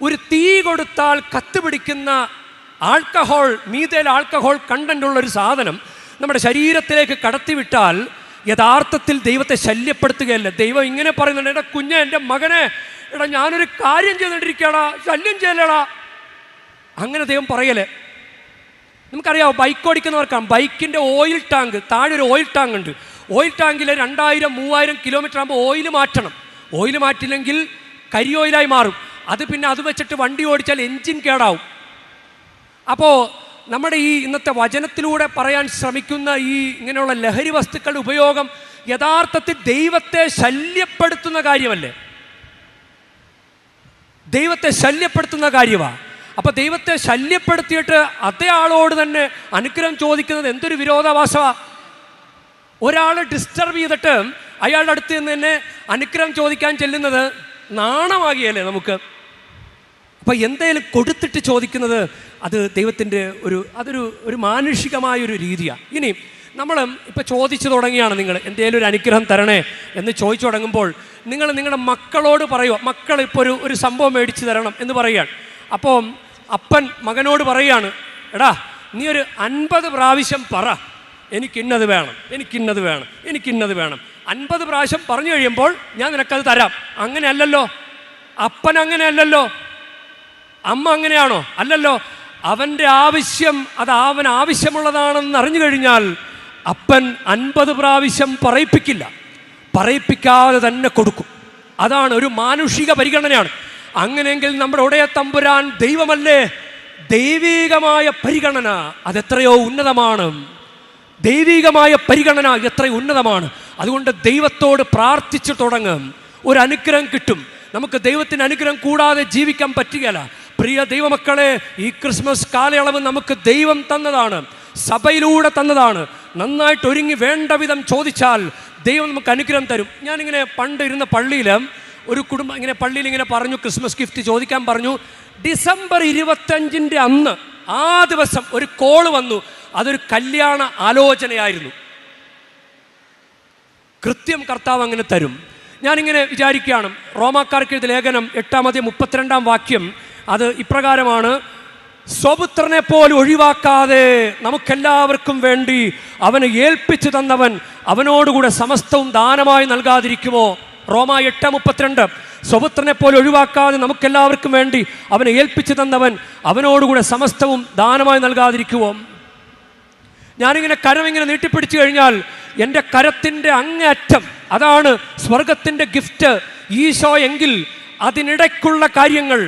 ഒരു തീ കൊടുത്താൽ കത്തുപിടിക്കുന്ന ആൽക്കഹോൾ, മീഥൈൽ ആൽക്കഹോൾ കണ്ടൻ്റുള്ളൊരു സാധനം നമ്മുടെ ശരീരത്തിലേക്ക് കടത്തിവിട്ടാൽ യഥാർത്ഥത്തിൽ ദൈവത്തെ ശല്യപ്പെടുത്തുകയല്ല. ദൈവം ഇങ്ങനെ പറയുന്നുണ്ട്, എടാ കുഞ്ഞെ, എൻ്റെ മകനെ, എടാ ഞാനൊരു കാര്യം ചെയ്തുകൊണ്ടിരിക്കുകയാടാ, ശല്യം ചെയ്യലടാ. അങ്ങനെ ദൈവം പറയലേ. നമുക്കറിയാമോ, ബൈക്ക് ഓടിക്കുന്നവർക്കാണ് ബൈക്കിൻ്റെ ഓയിൽ ടാങ്ക്, താഴെ ഒരു ഓയിൽ ടാങ്ക് ഉണ്ട്. ഓയിൽ ടാങ്കിൽ 2000-3000 കിലോമീറ്റർ ആകുമ്പോൾ ഓയിൽ മാറ്റണം. ഓയിൽ മാറ്റില്ലെങ്കിൽ കരി ഓയിലായി മാറും. അത് പിന്നെ അത് വെച്ചിട്ട് വണ്ടി ഓടിച്ചാൽ എൻജിൻ കേടാവും. അപ്പോൾ നമ്മുടെ ഈ ഇന്നത്തെ വചനത്തിലൂടെ പറയാൻ ശ്രമിക്കുന്ന ഈ ഇങ്ങനെയുള്ള ലഹരി വസ്തുക്കളുടെ ഉപയോഗം യഥാർത്ഥത്തിൽ ദൈവത്തെ ശല്യപ്പെടുത്തുന്ന കാര്യമല്ലേ? ദൈവത്തെ ശല്യപ്പെടുത്തുന്ന കാര്യമാണ്. അപ്പോൾ ദൈവത്തെ ശല്യപ്പെടുത്തിയിട്ട് അതേ ആളോട് തന്നെ അനുഗ്രഹം ചോദിക്കുന്നത് എന്തൊരു വിരോധാഭാസമാണ്. ഒരാൾ ഡിസ്റ്റർബ് ചെയ്തിട്ട് അയാളുടെ അടുത്ത് നിന്ന് തന്നെ അനുഗ്രഹം ചോദിക്കാൻ ചെല്ലുന്നത് നാണമാകിയല്ലേ നമുക്ക്? അപ്പോൾ എന്തേലും കൊടുത്തിട്ട് ചോദിക്കുന്നത് അത് ദൈവത്തിൻ്റെ അതൊരു മാനുഷികമായൊരു രീതിയാണ്. ഇനി നമ്മൾ ഇപ്പോൾ ചോദിച്ചു തുടങ്ങിയാണ്, നിങ്ങൾ എന്തേലും ഒരു അനുഗ്രഹം തരണേ എന്ന് ചോദിച്ചു തുടങ്ങുമ്പോൾ നിങ്ങൾ നിങ്ങളുടെ മക്കളോട് പറയുക. മക്കൾ ഇപ്പോൾ ഒരു സംഭവം മേടിച്ച് തരണം എന്ന് പറയുകയാണ്. അപ്പോൾ അപ്പൻ മകനോട് പറയുകയാണ്, എടാ നീ ഒരു 50 പ്രാവശ്യം പറ, എനിക്കിന്നത് വേണം, എനിക്കിന്നത് വേണം, എനിക്കിന്നത് വേണം. 50 പ്രാവശ്യം പറഞ്ഞു കഴിയുമ്പോൾ ഞാൻ നിനക്കത് തരാം. അങ്ങനെയല്ലല്ലോ അപ്പൻ, അങ്ങനെയല്ലല്ലോ അമ്മ. അങ്ങനെയാണോ? അല്ലല്ലോ. അവൻ്റെ ആവശ്യം അത് അവൻ ആവശ്യമുള്ളതാണെന്ന് അറിഞ്ഞു കഴിഞ്ഞാൽ അപ്പൻ 50 പ്രാവശ്യം പറയിപ്പിക്കില്ല, പറയിപ്പിക്കാതെ തന്നെ കൊടുക്കും. അതാണ് ഒരു മാനുഷിക പരിഗണനയാണ്. അങ്ങനെയെങ്കിൽ നമ്മുടെ ഉടയ തമ്പുരാൻ ദൈവമല്ലേ? ദൈവികമായ പരിഗണന അതെത്രയോ ഉന്നതമാണ്. ദൈവികമായ പരിഗണന എത്രയോ ഉന്നതമാണ്. അതുകൊണ്ട് ദൈവത്തോട് പ്രാർത്ഥിച്ചു തുടങ്ങും, ഒരു അനുഗ്രഹം കിട്ടും. നമുക്ക് ദൈവത്തിന് അനുഗ്രഹം കൂടാതെ ജീവിക്കാൻ പറ്റുകയില്ല. പ്രിയ ദൈവമക്കളെ, ഈ ക്രിസ്മസ് കാലയളവ് നമുക്ക് ദൈവം തന്നതാണ്, സഭയിലൂടെ തന്നതാണ്. നന്നായിട്ട് ഒരുങ്ങി വേണ്ട വിധം ചോദിച്ചാൽ ദൈവം നമുക്ക് അനുഗ്രഹം തരും. ഞാനിങ്ങനെ പണ്ട് ഇരുന്ന പള്ളിയിൽ ഒരു കുടുംബം ഇങ്ങനെ പള്ളിയിൽ ഇങ്ങനെ പറഞ്ഞു, ക്രിസ്മസ് ഗിഫ്റ്റ് ചോദിക്കാൻ പറഞ്ഞു. ഡിസംബർ 25 അന്ന് ആ ദിവസം ഒരു കോള് വന്നു. അതൊരു കല്യാണ ആലോചനയായിരുന്നു. കൃത്യം കർത്താവ് അങ്ങനെ തരും. ഞാനിങ്ങനെ വിചാരിക്കുകയാണ്, റോമാക്കാർക്ക് എഴുതിയ ലേഖനം 8:32 അത് ഇപ്രകാരമാണ്: സ്വപുത്രനെ പോലെ ഒഴിവാക്കാതെ നമുക്കെല്ലാവർക്കും വേണ്ടി അവന് ഏൽപ്പിച്ചു തന്നവൻ അവനോടുകൂടെ സമസ്തവും ദാനമായി നൽകാതിരിക്കുമോ? റോമ 8:32. സ്വപുത്രനെ പോലെ ഒഴിവാക്കാതെ നമുക്കെല്ലാവർക്കും വേണ്ടി അവനെ ഏൽപ്പിച്ചു തന്നവൻ അവനോടുകൂടെ സമസ്തവും ദാനമായി നൽകാതിരിക്കുമോ? ഞാനിങ്ങനെ കരമിങ്ങനെ നീട്ടിപ്പിടിച്ചു കഴിഞ്ഞാൽ എൻ്റെ കരത്തിൻ്റെ അങ്ങേയറ്റം അതാണ് സ്വർഗത്തിൻ്റെ ഗിഫ്റ്റ് ഈശോ എങ്കിൽ അതിനിടയ്ക്കുള്ള കാര്യങ്ങൾ,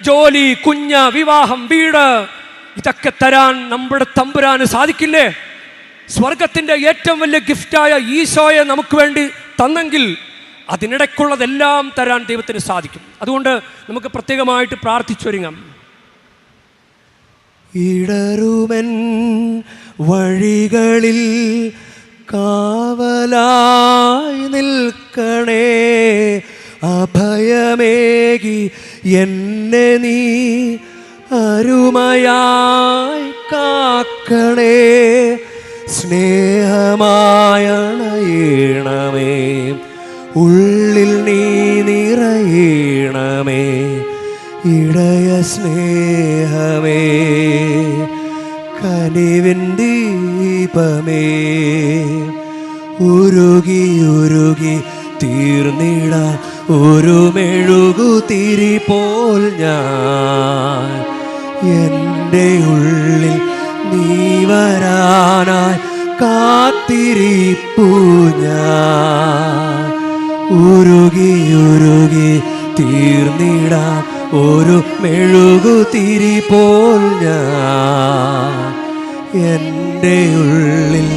ജോലി, കുഞ്ഞ്, വിവാഹം, വീട്, ഇതൊക്കെ തരാൻ നമ്മുടെ തമ്പുരാന് സാധിക്കില്ലേ? സ്വർഗത്തിൻ്റെ ഏറ്റവും വലിയ ഗിഫ്റ്റായ ഈശോയെ നമുക്ക് വേണ്ടി തന്നെങ്കിൽ അതിനിടയ്ക്കുള്ളതെല്ലാം തരാൻ ദൈവത്തിന് സാധിക്കും. അതുകൊണ്ട് നമുക്ക് പ്രത്യേകമായിട്ട് പ്രാർത്ഥിച്ചൊരുങ്ങാം. ഇടറുമൻ വഴികളിൽ കാവലായി നിൽക്കണേ, അഭയമേകി എന്നെ നീ അരുമയായി കാക്കണേ, സ്നേഹമായണയണമേ ഉള്ളിൽ നീ നിറയണമേ ഇടയ സ്നേഹമേ, കനിവിൻ ദീപമേ, ഉരുകി ഉരുകി തീർന്നിടാൻ ഒരു മെഴുകുതിരി പോൽ ഞാൻ, എൻ്റെ ഉള്ളിൽ നീ വരാനായി കാത്തിരിപ്പു ഞാൻ, ഉരുകി ഉരുകി തീർന്നിടാൻ ഒരു മെഴുകുതിരി പോൽ ഞാൻ, എൻ്റെ ഉള്ളിൽ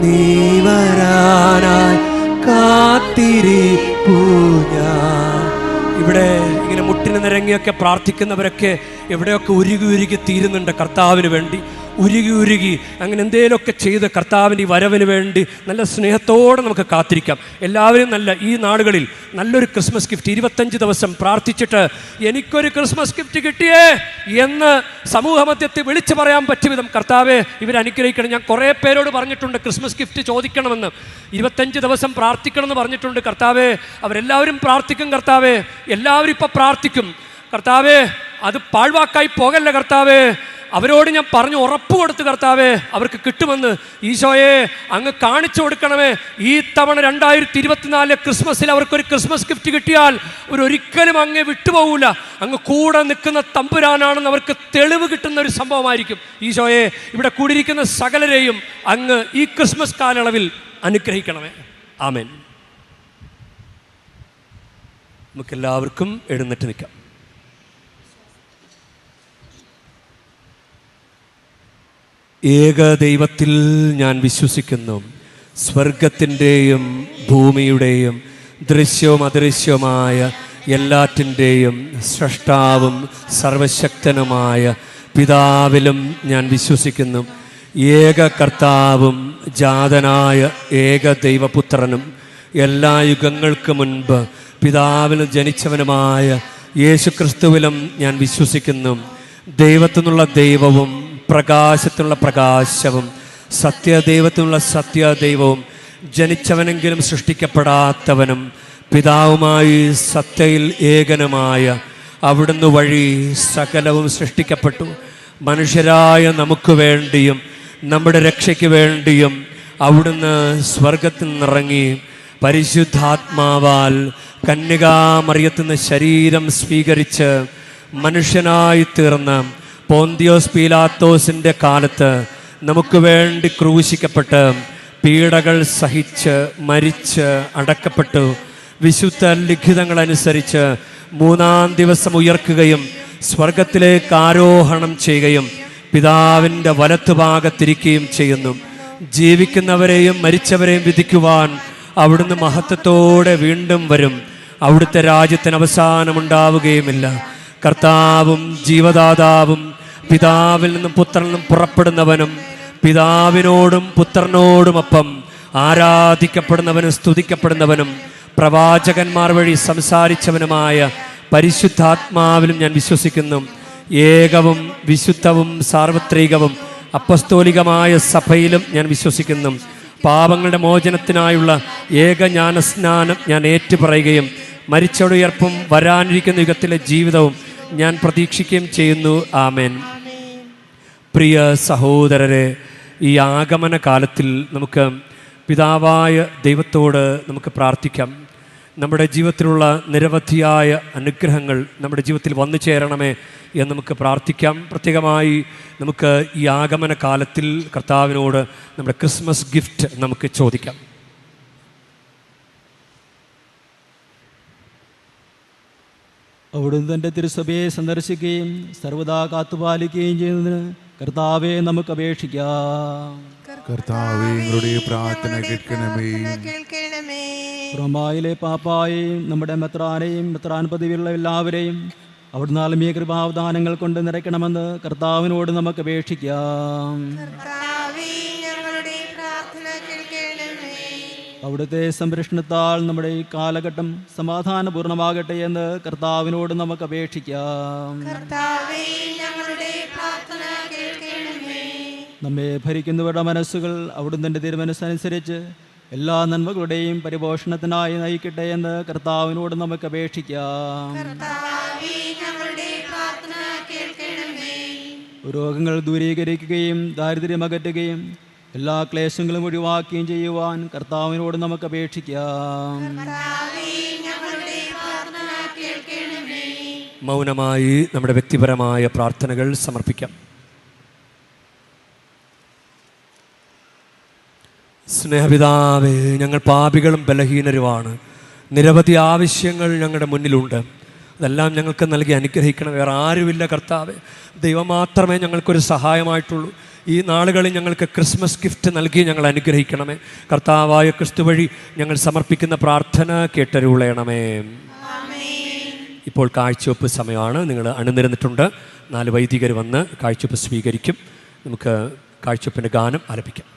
നീ വരാനായി കാത്തിരിപ്പു ഞാൻ. ഇവിടെ ഇങ്ങനെ മുട്ടിന് നിരങ്ങിയൊക്കെ പ്രാർത്ഥിക്കുന്നവരൊക്കെ എവിടെയൊക്കെ ഉരുകി ഉരുകി തീരുന്നുണ്ട് കർത്താവിന് വേണ്ടി. ഉരുകി ഉരുകി അങ്ങനെ എന്തേലുമൊക്കെ ചെയ്ത് കർത്താവിൻ്റെ ഈ വരവിന് വേണ്ടി നല്ല സ്നേഹത്തോടെ നമുക്ക് കാത്തിരിക്കാം. എല്ലാവരും ഈ നാടുകളിൽ നല്ലൊരു ക്രിസ്മസ് ഗിഫ്റ്റ് 25 ദിവസം പ്രാർത്ഥിച്ചിട്ട് എനിക്കൊരു ക്രിസ്മസ് ഗിഫ്റ്റ് കിട്ടിയേ എന്ന് സമൂഹമധ്യത്തിൽ വിളിച്ചു പറയാൻ പറ്റിയ വിധം കർത്താവെ ഇവർ അനുഗ്രഹിക്കണം. ഞാൻ കുറേ പേരോട് പറഞ്ഞിട്ടുണ്ട് ക്രിസ്മസ് ഗിഫ്റ്റ് ചോദിക്കണമെന്ന്, 25 ദിവസം പ്രാർത്ഥിക്കണമെന്ന് പറഞ്ഞിട്ടുണ്ട്. കർത്താവെ അവരെല്ലാവരും പ്രാർത്ഥിക്കും. കർത്താവെ എല്ലാവരും ഇപ്പം പ്രാർത്ഥിക്കും. കർത്താവെ അത് പാഴ്വാക്കായി പോകല്ല കർത്താവെ. അവരോട് ഞാൻ പറഞ്ഞു ഉറപ്പ് കൊടുത്തു കർത്താവേ അവർക്ക് കിട്ടുമെന്ന്. ഈശോയെ അങ്ങ് കാണിച്ചു കൊടുക്കണമേ. ഈ തവണ 2024 ക്രിസ്മസിൽ അവർക്കൊരു ക്രിസ്മസ് ഗിഫ്റ്റ് കിട്ടിയാൽ ഒരിക്കലും അങ്ങേ വിട്ടുപോകൂല. അങ്ങ് കൂടെ നിൽക്കുന്ന തമ്പുരാനാണെന്ന് അവർക്ക് തെളിവ് കിട്ടുന്ന ഒരു സംഭവമായിരിക്കും. ഈശോയെ ഇവിടെ കൂടിയിരിക്കുന്ന സകലരെയും അങ്ങ് ഈ ക്രിസ്മസ് കാലയളവിൽ അനുഗ്രഹിക്കണമേ. ആമേൻ. നമുക്കെല്ലാവർക്കും എഴുന്നേറ്റ് നിൽക്കാം. ഏക ദൈവത്തിൽ ഞാൻ വിശ്വസിക്കുന്നു, സ്വർഗത്തിൻ്റെയും ഭൂമിയുടെയും ദൃശ്യവും അദൃശ്യവുമായ എല്ലാറ്റിൻ്റെയും സ്രഷ്ടാവും സർവശക്തനുമായ പിതാവിലും ഞാൻ വിശ്വസിക്കുന്നു. ഏക കർത്താവും ജാതനായ ഏക ദൈവപുത്രനും എല്ലാ യുഗങ്ങൾക്ക് മുൻപ് പിതാവിനും ജനിച്ചവനുമായ യേശുക്രിസ്തുവിലും ഞാൻ വിശ്വസിക്കുന്നു. ദൈവത്തിനുള്ള ദൈവവും പ്രകാശത്തിനുള്ള പ്രകാശവും സത്യദൈവത്തിനുള്ള സത്യദൈവവും ജനിച്ചവനെങ്കിലും സൃഷ്ടിക്കപ്പെടാത്തവനും പിതാവുമായി സത്യയിൽ ഏകനുമായ അവിടുന്ന് വഴി സകലവും സൃഷ്ടിക്കപ്പെട്ടു. മനുഷ്യരായ നമുക്ക് വേണ്ടിയും നമ്മുടെ രക്ഷയ്ക്ക് വേണ്ടിയും അവിടുന്ന് സ്വർഗത്തിൽ നിന്നിറങ്ങി പരിശുദ്ധാത്മാവാൽ കന്യകാമറിയത്തുനിന്ന് ശരീരം സ്വീകരിച്ച് മനുഷ്യനായി തീർന്ന പോന്തിയോസ് പീലാത്തോസിൻ്റെ കാലത്ത് നമുക്ക് വേണ്ടി ക്രൂശിക്കപ്പെട്ട് പീഡകൾ സഹിച്ച് മരിച്ച് അടക്കപ്പെട്ടു. വിശുദ്ധ ലിഖിതങ്ങളനുസരിച്ച് 3-ാം ദിവസം ഉയർക്കുകയും സ്വർഗത്തിലേക്ക് ആരോഹണം ചെയ്യുകയും പിതാവിൻ്റെ വലത്തുഭാഗത്തിരിക്കുകയും ചെയ്യുന്നു. ജീവിക്കുന്നവരെയും മരിച്ചവരെയും വിധിക്കുവാൻ അവിടുന്ന് മഹത്വത്തോടെ വീണ്ടും വരും. അവിടുത്തെ രാജ്യത്തിന് അവസാനമുണ്ടാവുകയുമില്ല. കർത്താവും ജീവദാതാവും പിതാവിൽ നിന്നും പുത്രനിൽ നിന്നും പുറപ്പെടുന്നവനും പിതാവിനോടും പുത്രനോടുമൊപ്പം ആരാധിക്കപ്പെടുന്നവനും സ്തുതിക്കപ്പെടുന്നവനും പ്രവാചകന്മാർ വഴി സംസാരിച്ചവനുമായ പരിശുദ്ധാത്മാവിലും ഞാൻ വിശ്വസിക്കുന്നു. ഏകവും വിശുദ്ധവും സാർവത്രികവും അപ്പസ്തോലികമായ സഭയിലും ഞാൻ വിശ്വസിക്കുന്നു. പാപങ്ങളുടെ മോചനത്തിനായുള്ള ഏകജ്ഞാനസ്നാനം ഞാൻ ഏറ്റുപറയുകയും മരിച്ചവരുയർപ്പും വരാനിരിക്കുന്ന യുഗത്തിലെ ജീവിതവും ഞാൻ പ്രതീക്ഷിക്കുകയും ചെയ്യുന്നു. ആമേൻ. പ്രിയ സഹോദരരെ, ഈ ആഗമന കാലത്തിൽ നമുക്ക് പിതാവായ ദൈവത്തോട് നമുക്ക് പ്രാർത്ഥിക്കാം. നമ്മുടെ ജീവിതത്തിലുള്ള നിരവധിയായ അനുഗ്രഹങ്ങൾ നമ്മുടെ ജീവിതത്തിൽ വന്നു ചേരണമേ എന്ന് നമുക്ക് പ്രാർത്ഥിക്കാം. പ്രത്യേകമായി നമുക്ക് ഈ ആഗമന കാലത്തിൽ കർത്താവിനോട് നമ്മുടെ ക്രിസ്മസ് ഗിഫ്റ്റ് നമുക്ക് ചോദിക്കാം. അവിടുന്ന് തൻ്റെ തിരുസഭയെ സന്ദർശിക്കുകയും സർവ്വദാ കാത്തുപാലിക്കുകയും ചെയ്യുന്നതിന് കർത്താവെ നമുക്ക് അപേക്ഷിക്കാം. കർത്താവേ, ഞങ്ങളുടെ പ്രാർത്ഥന കേൾക്കണമേ. റോമായിലെ പാപ്പായെയും നമ്മുടെ മെത്രാനെയും മെത്രാൻ പദവിയുള്ള എല്ലാവരെയും അവിടുന്ന് ആത്മീയ കൃപാവദാനങ്ങൾ കൊണ്ട് നിറയ്ക്കണമെന്ന് കർത്താവിനോട് നമുക്ക് അപേക്ഷിക്കാം. അവിടുത്തെ സംരക്ഷണത്താൽ നമ്മുടെ ഈ കാലഘട്ടം സമാധാനപൂർണ്ണമാകട്ടെ എന്ന് കർത്താവിനോട് നമുക്ക് അപേക്ഷിക്കാം. നമ്മെ ഭരിക്കുന്നവരുടെ മനസ്സുകൾ അവിടുന്ന് തിരുമനസ്സനുസരിച്ച് എല്ലാ നന്മകളുടെയും പരിപോഷണത്തിനായി നയിക്കട്ടെ എന്ന് കർത്താവിനോട് നമുക്ക് അപേക്ഷിക്കാം. രോഗങ്ങൾ ദൂരീകരിക്കുകയും ദാരിദ്ര്യം അകറ്റുകയും എല്ലാ ക്ലേശങ്ങളും ഒഴിവാക്കുകയും ചെയ്യുവാൻ കർത്താവിനോട് നമുക്ക് അപേക്ഷിക്കാം. മൗനമായി നമ്മുടെ വ്യക്തിപരമായ പ്രാർത്ഥനകൾ സമർപ്പിക്കാം. സ്നേഹപിതാവേ, ഞങ്ങൾ പാപികളും ബലഹീനരുമാണ്. നിരവധി ആവശ്യങ്ങൾ ഞങ്ങളുടെ മുന്നിലുണ്ട്. അതെല്ലാം ഞങ്ങൾക്ക് നൽകി അനുഗ്രഹിക്കണം. വേറെ ആരുമില്ല കർത്താവേ, ദൈവം മാത്രമേ ഞങ്ങൾക്കൊരു സഹായമായിട്ടുള്ളൂ. ഈ നാളുകളിൽ ഞങ്ങൾക്ക് ക്രിസ്മസ് ഗിഫ്റ്റ് നൽകി ഞങ്ങൾ അനുഗ്രഹിക്കണമേ. കർത്താവായ ക്രിസ്തു വഴി ഞങ്ങൾ സമർപ്പിക്കുന്ന പ്രാർത്ഥന കേട്ടരുളയണമേ. ഇപ്പോൾ കാഴ്ചവെപ്പ് സമയമാണ്. നിങ്ങൾ അണിനിരന്നിട്ടുണ്ട്. 4 വൈദികർ വന്ന് കാഴ്ചവെപ്പ് സ്വീകരിക്കും. നമുക്ക് കാഴ്ചവെപ്പിൻ്റെ ഗാനം ആലപിക്കാം.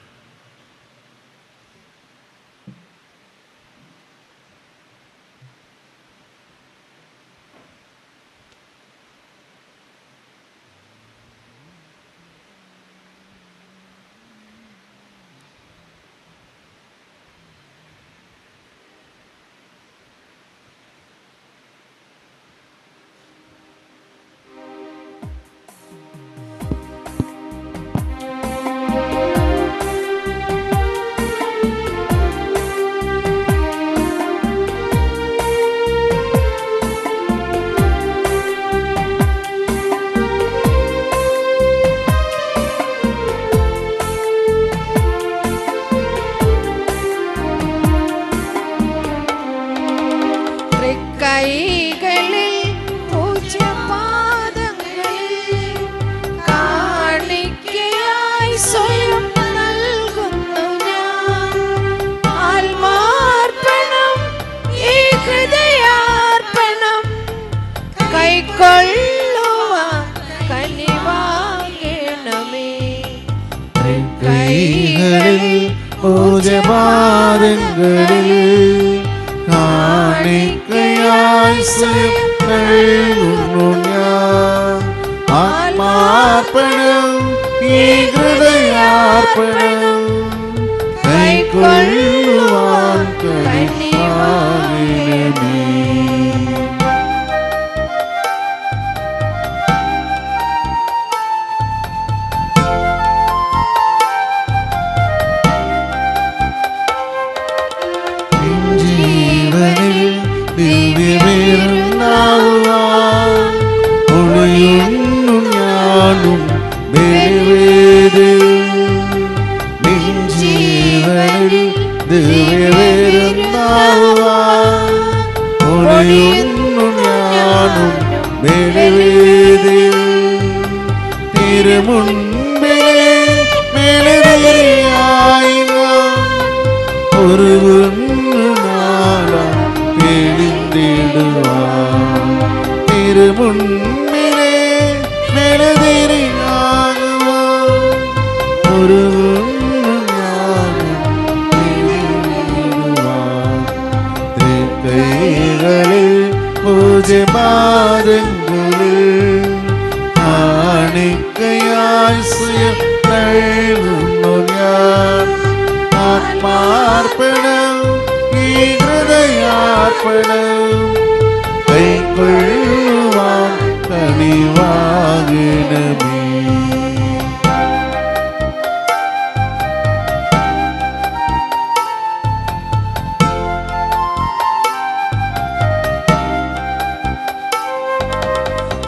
പൂജപാദങ്ങളിൽ കാണിക്കയായി സ്വയം നൽകുന്നു ഞാൻ. ആത്മാർപ്പണം ഈ ഹൃദയാർപ്പണം കൈക്കൊള്ളുവാൻ കനിവാകണമേ. ഒളിയുന്നു ഞാനും ജീവനിൽ ഒളിയുന്നു ഞാനും തിരുമുൻപിലെ മേലയായി ഒരു തിരുമുൻപിലെ മെലതിരിയാകുവാൻ ഒരു കൈകളിൽ പൂജപാദങ്ങളിൽ കാണിക്കയായി സ്വയം നൽകുന്നു ഞാൻ. ആത്മാർപ്പണം ഈ ഹൃദയാർപ്പണം കൈക്കൊള്ളുവാൻ കനിവാകണമേ.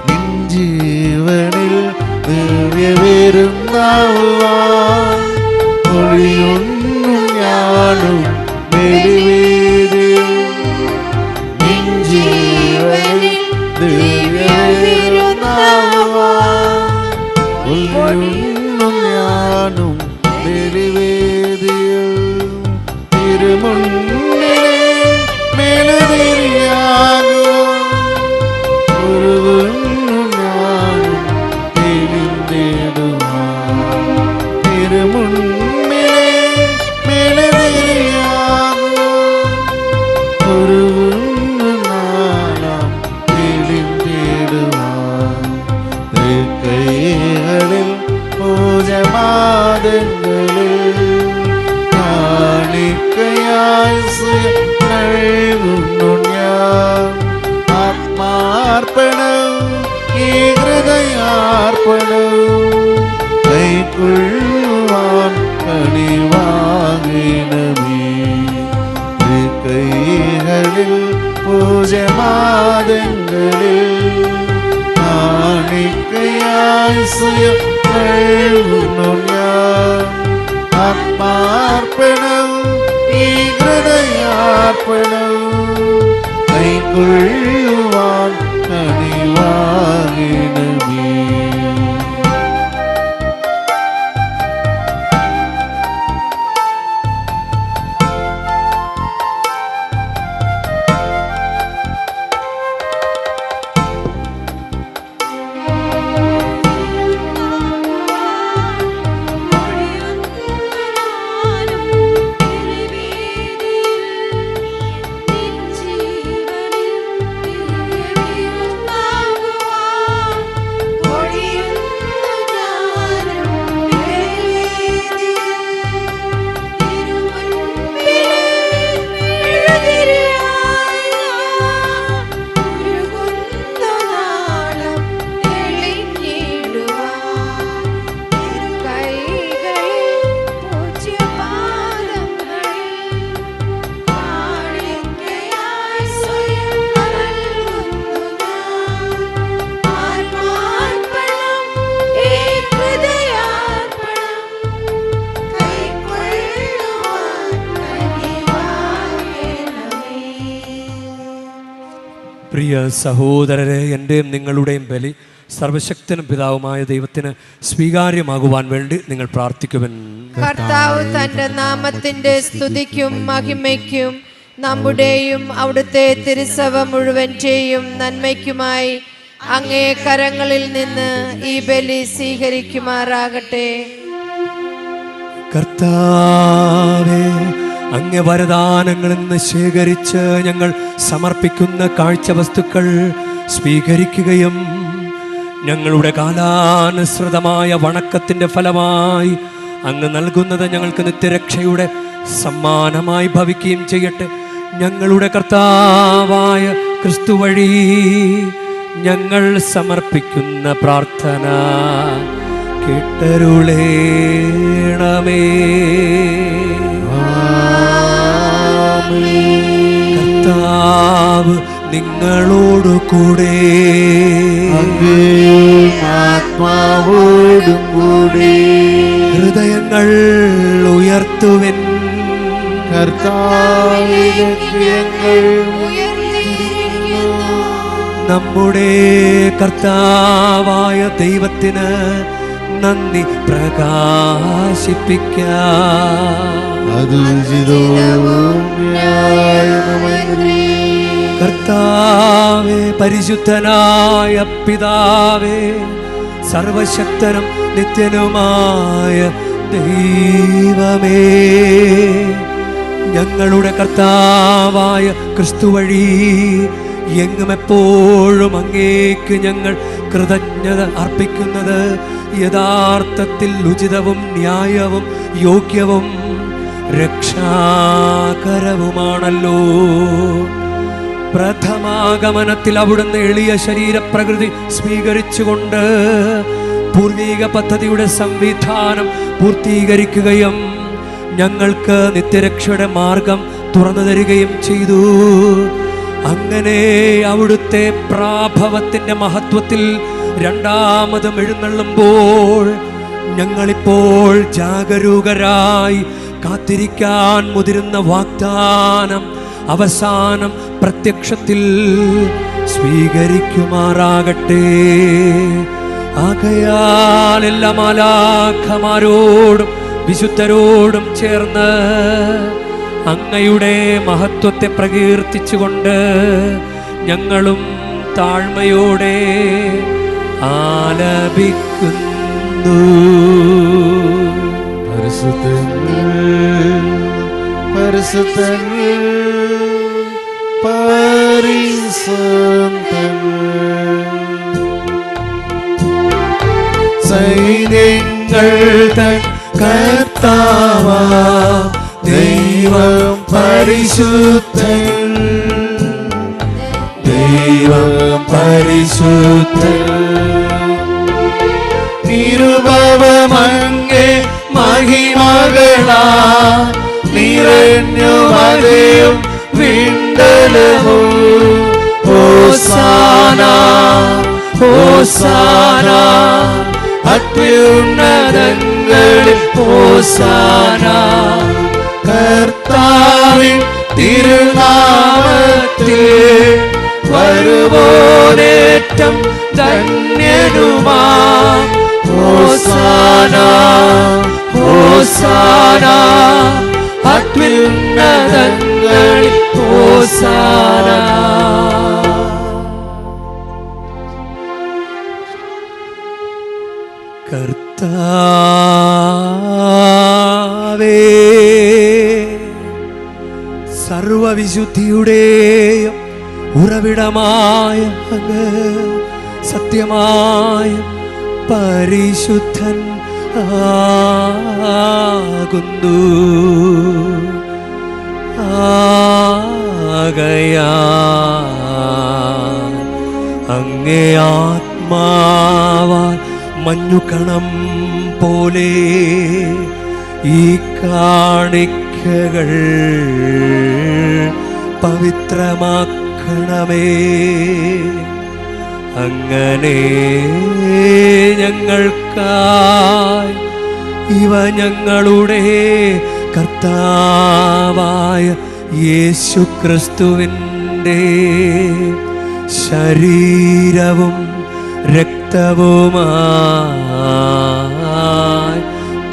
നിൻ ജീവനിൽ ദിവ്യവിരുന്നാവാൻ ഒളിയുന്നു ഞാനും ബലിവേദിയിൽ. നിൻ ജീവനിൽ ദിവ്യവിരുന്നാവാൻ പാദങ്ങളിൽ പൂജമാതങ്ങളിൽ കാണിക്കയായി സ്വയം നൽകുന്നു ഞാൻ. ആത്മാർപ്പണം ഈ ഹൃദയാർപ്പണം കൈക്കൊള്ളുവാൻ കനിവാകണമേ. പ്രിയ സഹോദരരെ, എൻ്റെയും നിങ്ങളുടെയും ബലി സർവശക്തനും പിതാവുമായ ദൈവത്തിന് സ്വീകാര്യമാകുവാൻ വേണ്ടി നിങ്ങൾ പ്രാർത്ഥിക്കുവൻ. കർത്താവ് തന്റെ നാമത്തിന്റെ സ്തുതിക്കും മഹിമയ്ക്കും നമ്മുടെയും അവിടുത്തെ തിരുസഭ മുഴുവൻ്റെയും നന്മയ്ക്കുമായി അങ്ങേ കരങ്ങളിൽ നിന്ന് ഈ ബലി സ്വീകരിക്കുമാറാകട്ടെ. കർത്താവേ, അങ്ങ് വരദാനങ്ങളിൽ നിന്ന് ശേഖരിച്ച് ഞങ്ങൾ സമർപ്പിക്കുന്ന കാഴ്ചവസ്തുക്കൾ സ്വീകരിക്കുകയും ഞങ്ങളുടെ കാലാനുസൃതമായ വണക്കത്തിൻ്റെ ഫലമായി അങ്ങ് നൽകുന്നത് ഞങ്ങൾക്ക് നിത്യരക്ഷയുടെ സമ്മാനമായി ഭവിക്കുകയും ചെയ്യട്ടെ. ഞങ്ങളുടെ കർത്താവായ ക്രിസ്തു വഴി ഞങ്ങൾ സമർപ്പിക്കുന്ന പ്രാർത്ഥന കേട്ടരുളേണമേ. കർത്താവ് നിങ്ങളോടു കൂടെ, ആത്മാവോടും കൂടെ. ഹൃദയങ്ങൾ ഉയർത്തുവിൻ. കർത്താവിലേക്ക് ഞങ്ങൾ നമ്മുടെ കർത്താവായ ദൈവത്തിന് നന്ദി പ്രകാശിപ്പിക്കാം. കർത്താവേ, പരിശുദ്ധനായ പിതാവേ, സർവശക്തനും നിത്യനുമായ ദൈവമേ, ഞങ്ങളുടെ കർത്താവായ ക്രിസ്തു വഴി എങ്ങും എപ്പോഴും അങ്ങേക്ക് ഞങ്ങൾ കൃതജ്ഞത അർപ്പിക്കുന്നത് യഥാർത്ഥത്തിൽ ഉചിതവും ന്യായവും യോഗ്യവും രക്ഷാകരവുമാണല്ലോ. പ്രഥമാഗമനത്തിൽ അവിടുന്ന് എളിയ ശരീരപ്രകൃതി സ്വീകരിച്ചുകൊണ്ട് പൂർവീക പദ്ധതിയുടെ സംവിധാനം പൂർത്തീകരിക്കുകയും ഞങ്ങൾക്ക് നിത്യരക്ഷയുടെ മാർഗം തുറന്നു തരികയും ചെയ്തു. അങ്ങനെ അവിടുത്തെ പ്രാഭവത്തിൻ്റെ മഹത്വത്തിൽ രണ്ടാമതും എഴുന്നള്ളുമ്പോൾ ഞങ്ങളിപ്പോൾ ജാഗരൂകരായി കാത്തിരിക്കാൻ മുതിരുന്ന വാഗ്ദാനം അവസാനം പ്രത്യക്ഷത്തിൽ സ്വീകരിക്കുമാറാകട്ടെ. ആകയാൽ എല്ലാ മാലാഖമാരോടും വിശുദ്ധരോടും ചേർന്ന് അങ്ങയുടെ മഹത്വത്തെ പ്രകീർത്തിച്ചുകൊണ്ട് ഞങ്ങളും താഴ്മയോടെ ആലപിക്കുന്നു. പരിശുദ്ധൻ പരിശുദ്ധൻ പരിശുദ്ധൻ സൈന്യങ്ങൾ തൻ കർത്താവാ ദൈവം പരിശുദ്ധൻ ദൈവം പരിശുദ്ധൻ നിരുപമങ്ങേ മഹിമകളാ നിറഞ്ഞു മലയും വിണ്ടലും സകലമോ ഹോസാന ഹോസാന അത്യുന്നതങ്ങളിൽ ഹോസാന കർത്താവിൻ തിരുനാമത്തിൽ വരുവോനേറ്റം ധന്യനുമാ ഹോസാന ഹോസാന അത്യുന്നതങ്ങളിൽ ഹോസാന. കർത്താവേ, സർവവിശുദ്ധിയുടെയും ഉറവിടമായ അങ്ങ് സത്യമായ പരിശുദ്ധൻ ആകുന്നു. ആകയാൽ അങ്ങേ ആത്മാവാൽ മഞ്ഞുകണം പോലെ ഈ കാണിക്കകൾ പവിത്രമാക്കണമേ. അങ്ങനെ ഞങ്ങൾക്കായി ഇവ ഞങ്ങളുടെ കർത്താവായ യേശുക്രിസ്തുവിൻ്റെ ശരീരവും രക്തവുമായി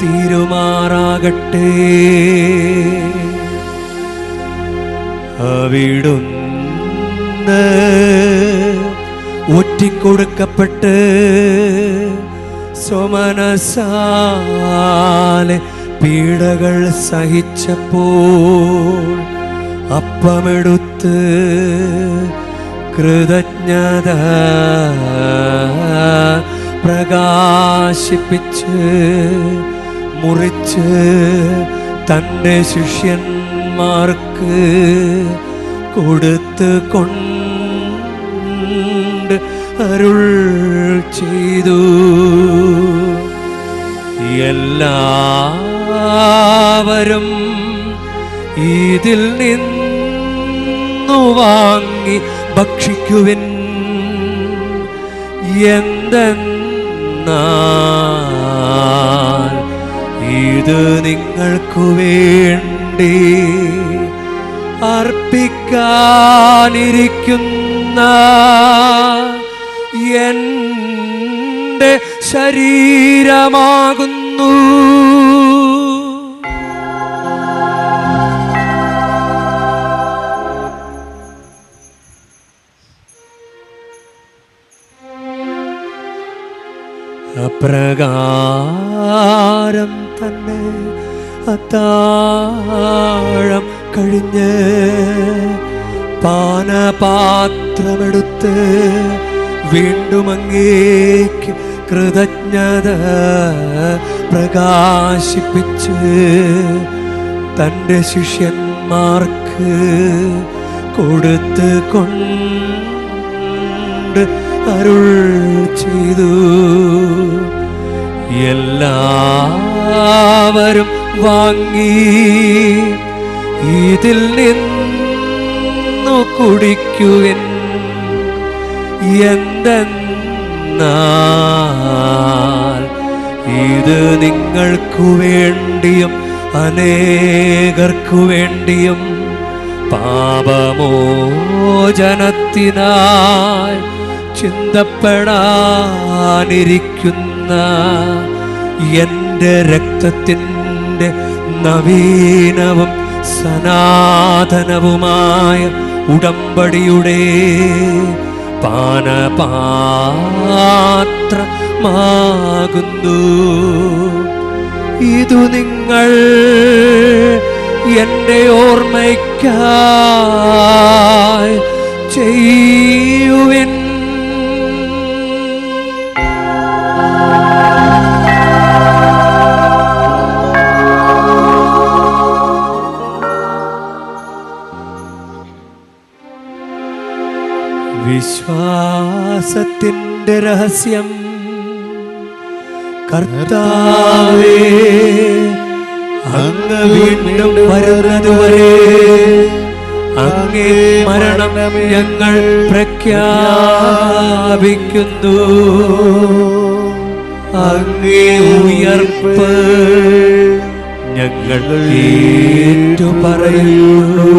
തീരുമാറാകട്ടെ. അവിടുന്ന് ഒറ്റിക്കൊടുക്കപ്പെട്ട് സ്വമനസാലെ പീഡകൾ സഹിച്ചപ്പോൾ അപ്പമെടുത്ത് കൃതജ്ഞത പ്രകാശിപ്പിച്ച് മുറിച്ച് തൻ്റെ ശിഷ്യന്മാർക്ക് കൊടുത്ത് കൊണ്ട് അരുൾ ചെയ്തു. എല്ലാവരും ഇതിൽ നിന്നു വാങ്ങി ഭക്ഷിക്കുവിൻ. എന്തെന്നാൽ ഇത് നിങ്ങൾക്കു വേണ്ടി അർപ്പിക്കാനിരിക്കുന്ന എൻ്റെ ശരീരമാകുന്നു. അപ്രകാരം തന്നെ അത്താഴം കഴിഞ്ഞ് പാനപാത്രമെടുത്ത് വീണ്ടും അങ്ങേക്ക് കൃതജ്ഞത പ്രകാശിപ്പിച്ച് തൻ്റെ ശിഷ്യന്മാർക്ക് കൊടുത്ത് കൊണ്ട് അരുൾ ചെയ്തു. എല്ലാവരും വാങ്ങി ഇതിൽ നിന്നു കുടിക്കുവിൻ. എന്തെന്നാൽ ഇത് നിങ്ങൾക്കു വേണ്ടിയും അനേകർക്കു വേണ്ടിയും പാപമോചനത്തിനായി ചിന്തപ്പെടാനിരിക്കുന്ന എൻ്റെ രക്തത്തിൻ്റെ നവീനവും സനാതനവുമായ ഉടമ്പടിയുടെ പാനപാത്രമാകുന്നു. ഇതു നിങ്ങൾ എൻ്റെ ഓർമ്മയ്ക്കായി ചെയ്യുവിൻ. വിശ്വാസത്തിൻ്റെ രഹസ്യം. കർത്താവേ, അങ്ങ് വീണ്ടും വരുന്നതുവരെ അങ്ങേ മരണം ഞങ്ങൾ പ്രഖ്യാപിക്കുന്നു. അങ്ങേ ഉയർപ്പ് ഞങ്ങൾ ഏറ്റുപറയുന്നു.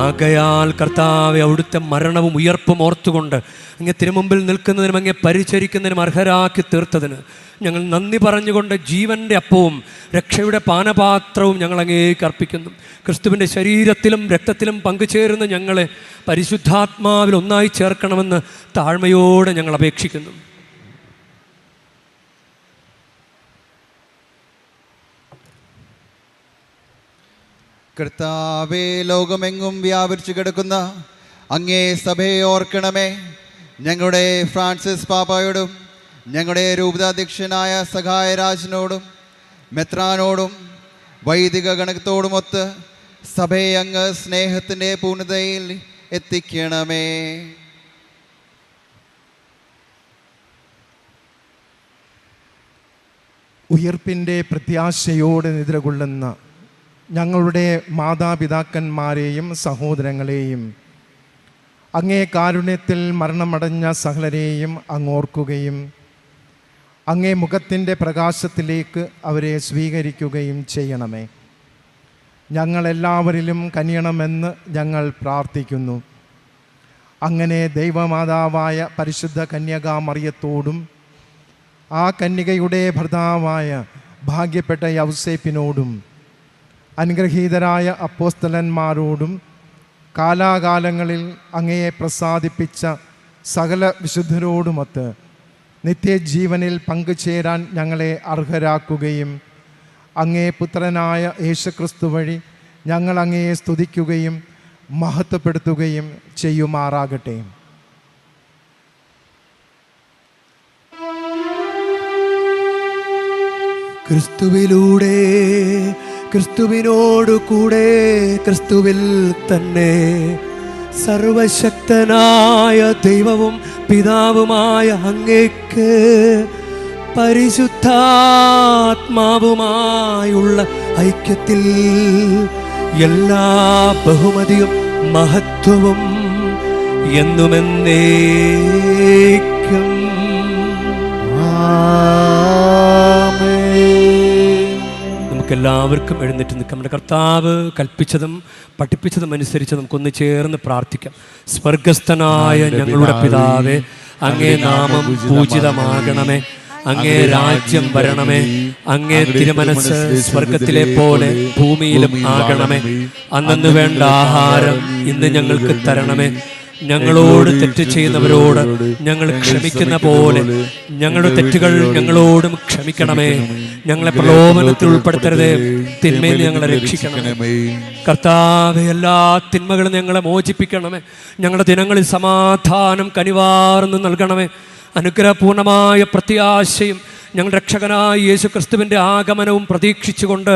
ആകയാൽ കർത്താവെ, അവിടുത്തെ മരണവും ഉയർപ്പും ഓർത്തുകൊണ്ട് അങ്ങേ തിരുമുമ്പിൽ നിൽക്കുന്നതിനും അങ്ങേ പരിചരിക്കുന്നതിനും അർഹരാക്കി തീർത്തതിന് ഞങ്ങൾ നന്ദി പറഞ്ഞുകൊണ്ട് ജീവൻ്റെ അപ്പവും രക്ഷയുടെ പാനപാത്രവും ഞങ്ങൾ അങ്ങേക്ക് അർപ്പിക്കുന്നു. ക്രിസ്തുവിൻ്റെ ശരീരത്തിലും രക്തത്തിലും പങ്കുചേരുന്ന ഞങ്ങളെ പരിശുദ്ധാത്മാവിൽ ഒന്നായി ചേർക്കണമെന്ന് താഴ്മയോടെ ഞങ്ങൾ അപേക്ഷിക്കുന്നു. കർത്താവേ, ലോകമെങ്ങും വ്യാപരിച്ചു കിടക്കുന്ന അങ്ങേ സഭയെ ഓർക്കണമേ. ഞങ്ങളുടെ ഫ്രാൻസിസ് പാപ്പായോടും ഞങ്ങളുടെ രൂപതാധ്യക്ഷനായ സഹായരാജനോടും മെത്രാനോടും വൈദിക ഗണത്തോടുമൊത്ത് സഭയെ അങ്ങ് സ്നേഹത്തിൻ്റെ പൂർണ്ണതയിൽ എത്തിക്കണമേ. ഉയർപ്പിൻ്റെ പ്രത്യാശയോടെ നിദ്രകൊള്ളുന്ന ഞങ്ങളുടെ മാതാപിതാക്കന്മാരെയും സഹോദരങ്ങളെയും അങ്ങേ കാരുണ്യത്തിൽ മരണമടഞ്ഞ സകലരെയും അങ്ങോർക്കുകയും അങ്ങേ മുഖത്തിൻ്റെ പ്രകാശത്തിലേക്ക് അവരെ സ്വീകരിക്കുകയും ചെയ്യണമേ. ഞങ്ങളെല്ലാവരിലും കനിയണമെന്ന് ഞങ്ങൾ പ്രാർത്ഥിക്കുന്നു. അങ്ങനെ ദൈവമാതാവായ പരിശുദ്ധ കന്യകാമറിയത്തോടും ആ കന്യകയുടെ ഭർത്താവായ ഭാഗ്യപ്പെട്ട യൗസേപ്പിനോടും അനുഗ്രഹീതരായ അപ്പോസ്തലന്മാരോടും കാലാകാലങ്ങളിൽ അങ്ങയെ പ്രസാദിപ്പിച്ച സകല വിശുദ്ധരോടുമൊത്ത് നിത്യജീവനിൽ പങ്കുചേരാൻ ഞങ്ങളെ അർഹരാക്കുകയും അങ്ങേ പുത്രനായ യേശുക്രിസ്തു വഴി ഞങ്ങൾ അങ്ങയെ സ്തുതിക്കുകയും മഹത്വപ്പെടുത്തുകയും ചെയ്യുമാറാകട്ടെ. ക്രിസ്തുവിലൂടെ, ക്രിസ്തുവിനോടു കൂടെ, ക്രിസ്തുവിൽ തന്നെ സർവശക്തനായ ദൈവവും പിതാവുമായ അങ്ങേക്ക് പരിശുദ്ധാത്മാവുമായുള്ള ഐക്യത്തിൽ എല്ലാ ബഹുമതിയും മഹത്വവും എന്നുമെന്നേക്കും നമുക്കെല്ലാവർക്കും എഴുന്നേറ്റ് നിൽക്കാം. നമ്മുടെ കർത്താവ് കൽപ്പിച്ചതും പഠിപ്പിച്ചതും അനുസരിച്ച് നമുക്കൊന്ന് ചേർന്ന് പ്രാർത്ഥിക്കാം. സ്വർഗസ്ഥനായ ഞങ്ങളുടെ പിതാവേ, അങ്ങേ നാമം പൂജിതമാകണമേ. അങ്ങേ രാജ്യം വരണമേ. അങ്ങേ തിരുമനസ് സ്വർഗത്തിലെ പോലെ ഭൂമിയിലും ആകണമേ. അന്നന്ന് വേണ്ട ആഹാരം ഇന്ന് ഞങ്ങൾക്ക് തരണമേ. ഞങ്ങളോട് തെറ്റ് ചെയ്യുന്നവരോട് ഞങ്ങൾ ക്ഷമിക്കുന്ന പോലെ ഞങ്ങളുടെ തെറ്റുകൾ ഞങ്ങളോടും ക്ഷമിക്കണമേ. ഞങ്ങളെ പ്രലോഭനത്തിൽ ഉൾപ്പെടുത്തരുതേ, തിന്മയിൽ ഞങ്ങളെ രക്ഷിക്കണമേ. കർത്താവേ, എല്ലാ തിന്മകളും ഞങ്ങളെ മോചിപ്പിക്കണമേ. ഞങ്ങളുടെ ദിനങ്ങളിൽ സമാധാനം കനിവാർന്ന് നൽകണമേ. അനുഗ്രഹപൂർണമായ പ്രത്യാശയും ഞങ്ങളുടെ രക്ഷകനായ യേശു ക്രിസ്തുവിൻ്റെ ആഗമനവും പ്രതീക്ഷിച്ചുകൊണ്ട്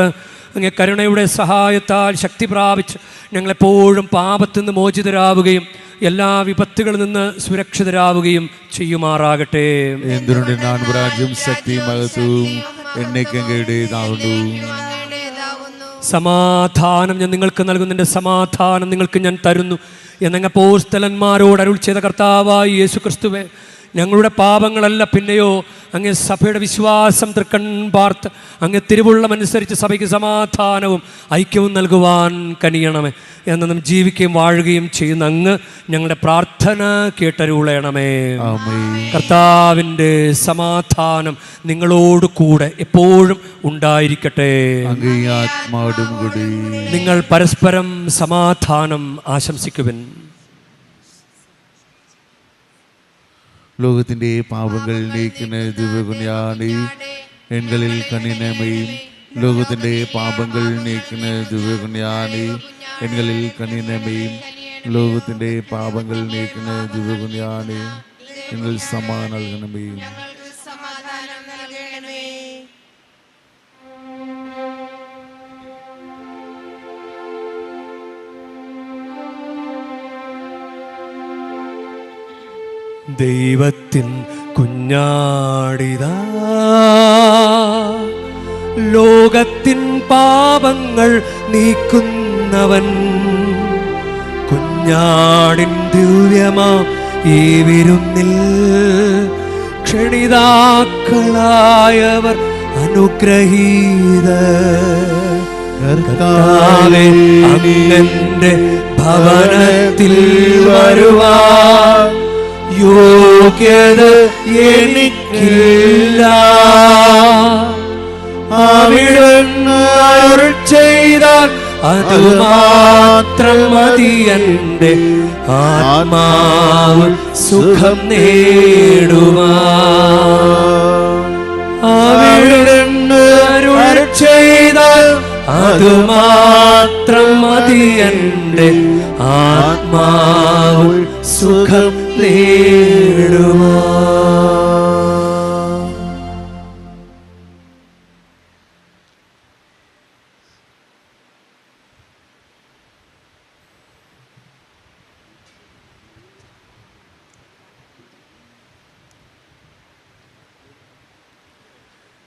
അങ്ങേ കരുണയുടെ സഹായത്താൽ ശക്തി പ്രാപിച്ച് ഞങ്ങളെപ്പോഴും പാപത്തിൽ നിന്ന് മോചിതരാവുകയും എല്ലാ വിപത്തുകളിൽ നിന്ന് സുരക്ഷിതരാവുകയും ചെയ്യുമാറാകട്ടെ. എന്തുകൊണ്ട് ഞാൻ രാജ്യം ശക്തിയും മഹത്വവും എന്നേക്കുടേതാകുന്നു. സമാധാനം ഞാൻ നിങ്ങൾക്ക് നൽകുന്നതിൻ്റെ സമാധാനം നിങ്ങൾക്ക് ഞാൻ തരുന്നു എന്നങ്ങ് അപ്പോസ്തലന്മാരോട് അരുൾ ചെയ്ത കർത്താവായ യേശു ക്രിസ്തുവേ, ഞങ്ങളുടെ പാപങ്ങളല്ല പിന്നെയോ അങ്ങേ സഭയുടെ വിശ്വാസം തൃക്കൺ പാർത്ത് അങ്ങേ തിരുവുള്ളമനുസരിച്ച് സഭയ്ക്ക് സമാധാനവും ഐക്യവും നൽകുവാൻ കനിയണമേ. എന്നും ജീവിക്കുകയും വാഴുകയും ചെയ്യുന്ന അങ്ങ് ഞങ്ങളുടെ പ്രാർത്ഥന കേട്ടരുളയണമേ. കർത്താവിൻ്റെ സമാധാനം നിങ്ങളോട് കൂടെ എപ്പോഴും ഉണ്ടായിരിക്കട്ടെ. നിങ്ങൾ പരസ്പരം സമാധാനം ആശംസിക്കുവിൻ. ലോകത്തിന്റെ പാപങ്ങൾ നീക്കുന്ന ദിവ്യകുഞ്ഞാണി എൺകളിൽ കണ്ണിനമയും. ലോകത്തിന്റെ പാപങ്ങൾ നീക്കുന്ന ദിവ്യകുഞ്ഞാണി എൺകളിൽ കണ്ണിനമയും. ലോകത്തിന്റെ പാപങ്ങൾ നീക്കുന്ന ദിവ്യകുഞ്ഞാണി എങ്കിൽ സമാധാനം നൽകണമേയും. ദൈവത്തിൻ കുഞ്ഞാടിതാ, ലോകത്തിൻ പാപങ്ങൾ നീക്കുന്നവൻ. കുഞ്ഞാടിൻ ദിവ്യമാം ഈ വിരുന്നിൽ ക്ഷണിതാക്കളായവർ അനുഗ്രഹീതർ. കർത്താവേ, അങ്ങന്റെ ഭവനത്തിൽ വരുവാൻ യോഗ്യത എനിക്കില്ല. അവിടുന്ന് അരുൾ ചെയ്താൽ അതുമാത്രം മതി എൻ്റെ ആത്മാവ് സുഖം നേടുവാൻ. അവിടുന്ന് അരുൾ ചെയ്താൽ അതുമാത്രം മതി എൻ്റെ ആത്മാവ് സുഖം നേടുവാൻ.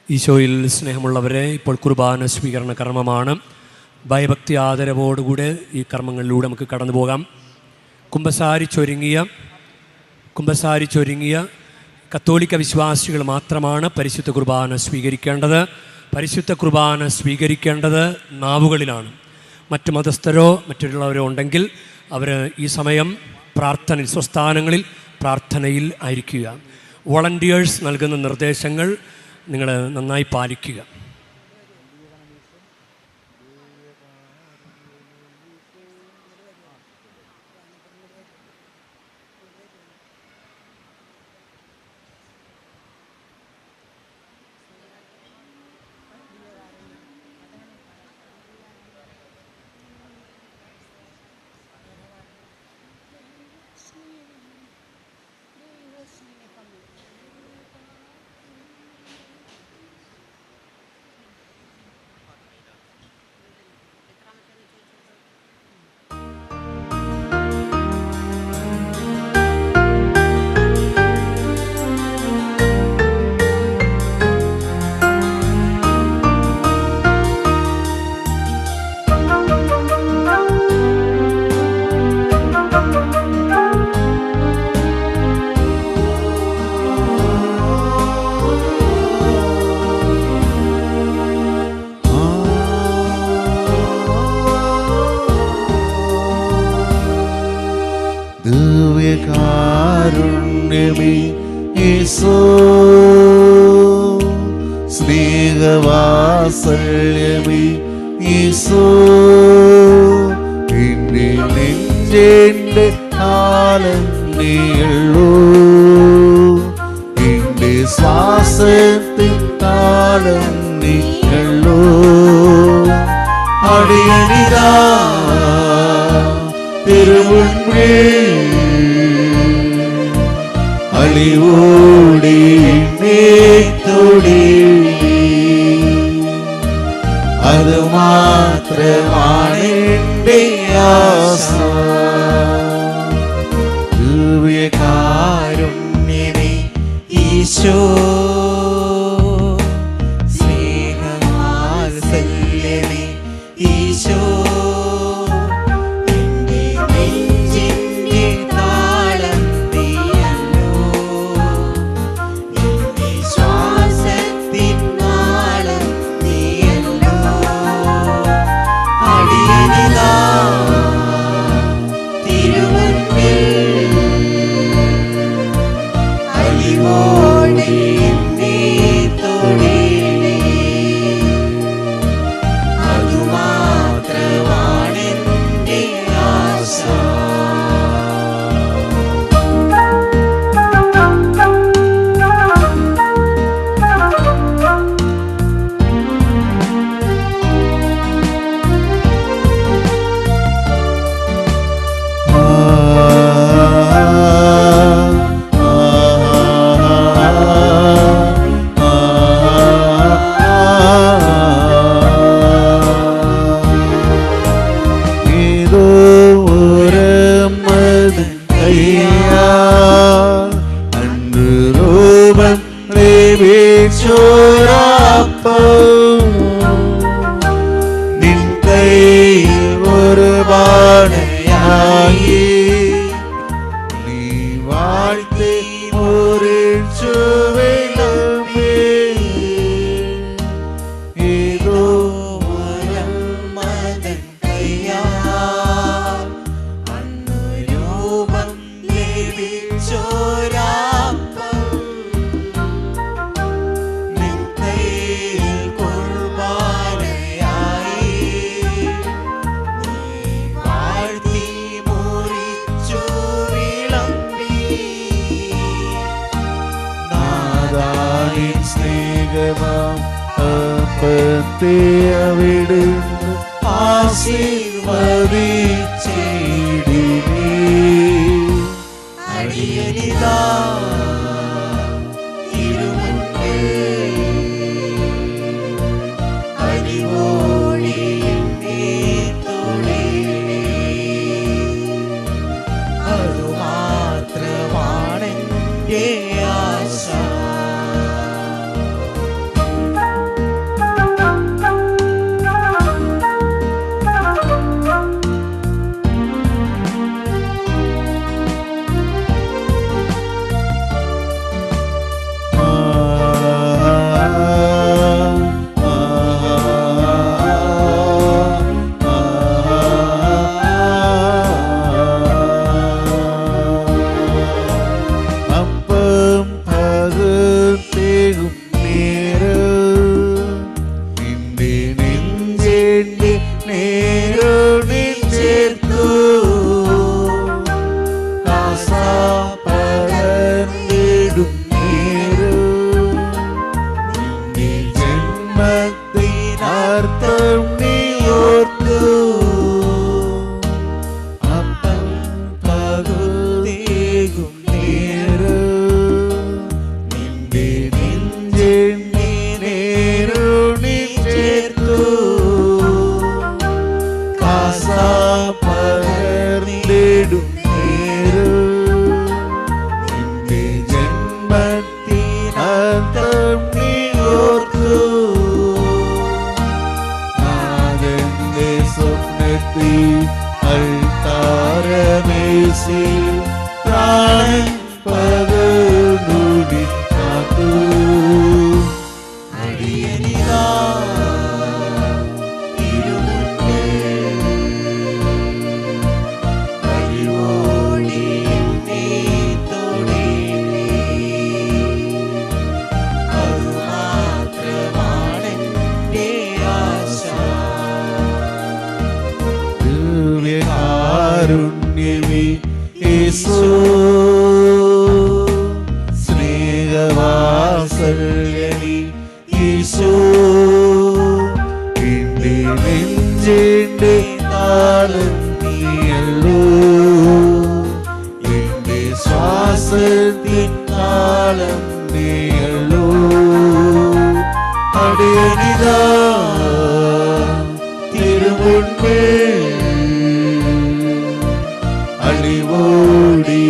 ഈശോയിൽ സ്നേഹമുള്ളവരെ, ഇപ്പോൾ കുർബാന സ്വീകരണ കർമ്മമാണ്. ഭയഭക്തി ആദരവോടുകൂടെ ഈ കർമ്മങ്ങളിലൂടെ നമുക്ക് കടന്നു പോകാം. കുമ്പസാരിച്ചൊരുങ്ങിയ കത്തോലിക്ക വിശ്വാസികൾ മാത്രമാണ് പരിശുദ്ധ കുർബാന സ്വീകരിക്കേണ്ടത്. പരിശുദ്ധ കുർബാന സ്വീകരിക്കേണ്ടത് നാവുകളിലാണ്. മറ്റു മതസ്ഥരോ മറ്റുള്ളവരോ ഉണ്ടെങ്കിൽ അവർ ഈ സമയം പ്രാർത്ഥനയിൽ, സ്വസ്ഥാനങ്ങളിൽ പ്രാർത്ഥനയിൽ ആയിരിക്കുക. വോളണ്ടിയേഴ്സ് നൽകുന്ന നിർദ്ദേശങ്ങൾ നിങ്ങൾ നന്നായി പാലിക്കുക. ദിവ്യകാരുണ്യമേ യേശോ, സ്നേഹവാത്സല്യമേ യേശോ, എന്റെ നെഞ്ചെന്റെ കാലം നീയുള്ളൂ, എന്റെ ശ്വാസത്തിൻ കാലം നീയുള്ളൂ. അടിയണിതാ തിരുമുൻപിൽ അലിവോടെ തൊടി, അത് മാത്രമാണ് എൻ്റെ ആശ. ദിവ്യകാരുണ്യമേ ഈശോ, സ്നേഹവാത്സല്യമേ ഈശോ, ഏതോ ഒരു തായേ നീ വാഴ്ത്തി മുറിച്ചു വിളമ്പേ ഏതോ മതൻ കയ്യാ അന്നു രൂപം ലഭിച്ചോരാപ്പം നിൻ കയ്യിൽ കുർബാനയായി നീ വാഴ്ത്തി മുറിച്ചു വിളമ്പി നാദാനിൻ സ്നേഹമാം അപ്പത്തെ അവിടുന്ന് ആശീർവദിച്ചിടിനേ അടിയനിതാ തിരുമുൻപിൽ അടിവോടി എന്നെ തൊഴേണേ അതുമാത്രമാണെൻ്റെ ആശ അപ്പം പകർത്തേകും നേരം നിന്റെ നെഞ്ചേണ്ടി നേരോടിൽ ചേർത്തു പകർന്നിടും നേരം നിന്റെ ജന്മത്തിനർത്ഥം നീ ഓർത്തു അപ്പം പകർത്തേകും നിന്റെ നെഞ്ചെണ്ണി നേരോടിൽ ചേർത്തു പകർന്നിടും നിന്റെ ജന്മത്തിനർത്ഥം നീ ഓർത്തു നാഥന്റെ സ്വപ്നത്തിൽ അൾത്താരമേശിൽ പ്രാണൻ പകർന്നുടി കാത്തു അടിയനിതാ തിരുമുൻപിൽ അടിവോടി എന്നെ തൊഴേണേ അതുമാത്രമാണെൻ്റെ ആശ ദിവ്യകാരുണ്യമേ യേശോ സ്നേഹവാത്സല്യമേ യേശോ എന്റെ നെഞ്ചിന്റെ താളം നീയല്ലോ എന്റെ ശ്വാസത്തിൻ താളം നീയല്ലോ അടിയനിതാ തിരുമുൻപിൽ അടിവോടി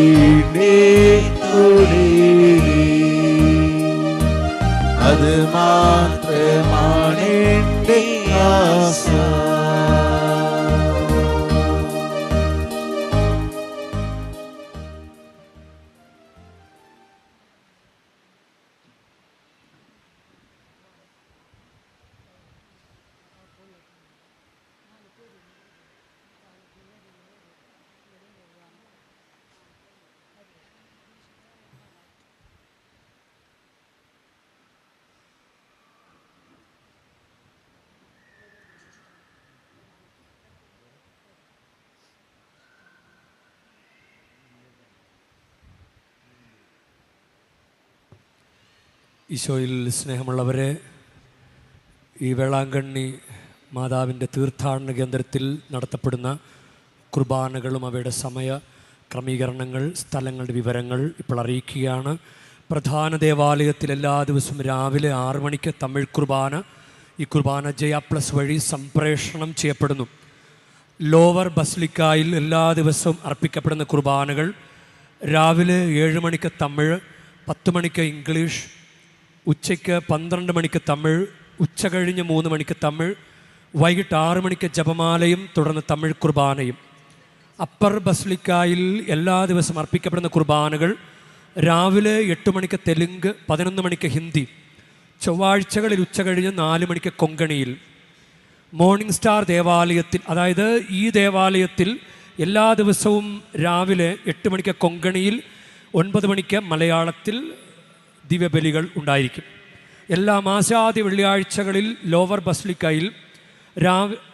അത് മാത്രമാണ് എൻ്റെ ആശ ഈശോയിൽ സ്നേഹമുള്ളവരെ, ഈ വേളാങ്കണ്ണി മാതാവിൻ്റെ തീർത്ഥാടന കേന്ദ്രത്തിൽ നടത്തപ്പെടുന്ന കുർബാനകളും അവയുടെ സമയ ക്രമീകരണങ്ങൾ, സ്ഥലങ്ങളുടെ വിവരങ്ങൾ ഇപ്പോൾ അറിയിക്കുകയാണ്. പ്രധാന ദേവാലയത്തിൽ എല്ലാ ദിവസവും രാവിലെ 6 മണിക്ക് തമിഴ് കുർബാന. ഈ കുർബാന ജയ+ വഴി സംപ്രേഷണം ചെയ്യപ്പെടുന്നു. ലോവർ ബസിലിക്കായിൽ എല്ലാ ദിവസവും അർപ്പിക്കപ്പെടുന്ന കുർബാനകൾ രാവിലെ 7 മണിക്ക് തമിഴ്, 10 മണിക്ക് ഇംഗ്ലീഷ്, ഉച്ചയ്ക്ക് 12 മണിക്ക് തമിഴ്, ഉച്ച കഴിഞ്ഞ് 3 മണിക്ക് തമിഴ്, വൈകിട്ട് 6 മണിക്ക് ജപമാലയും തുടർന്ന് തമിഴ് കുർബാനയും. അപ്പർ ബസ്ലിക്കായിൽ എല്ലാ ദിവസവും അർപ്പിക്കപ്പെടുന്ന കുർബാനകൾ രാവിലെ 8 മണിക്ക് തെലുങ്ക്, 11 മണിക്ക് ഹിന്ദി, ചൊവ്വാഴ്ചകളിൽ ഉച്ചകഴിഞ്ഞ് 4 മണിക്ക് കൊങ്കണിയിൽ. മോർണിംഗ് സ്റ്റാർ ദേവാലയത്തിൽ, അതായത് ഈ ദേവാലയത്തിൽ എല്ലാ ദിവസവും രാവിലെ 8 മണിക്ക് കൊങ്കണിയിൽ, 9 മണിക്ക് മലയാളത്തിൽ ദിവ്യബലികൾ ഉണ്ടായിരിക്കും. എല്ലാ മാസാദ്യ വെള്ളിയാഴ്ചകളിൽ ലോവർ ബസ്ലിക്കയിൽ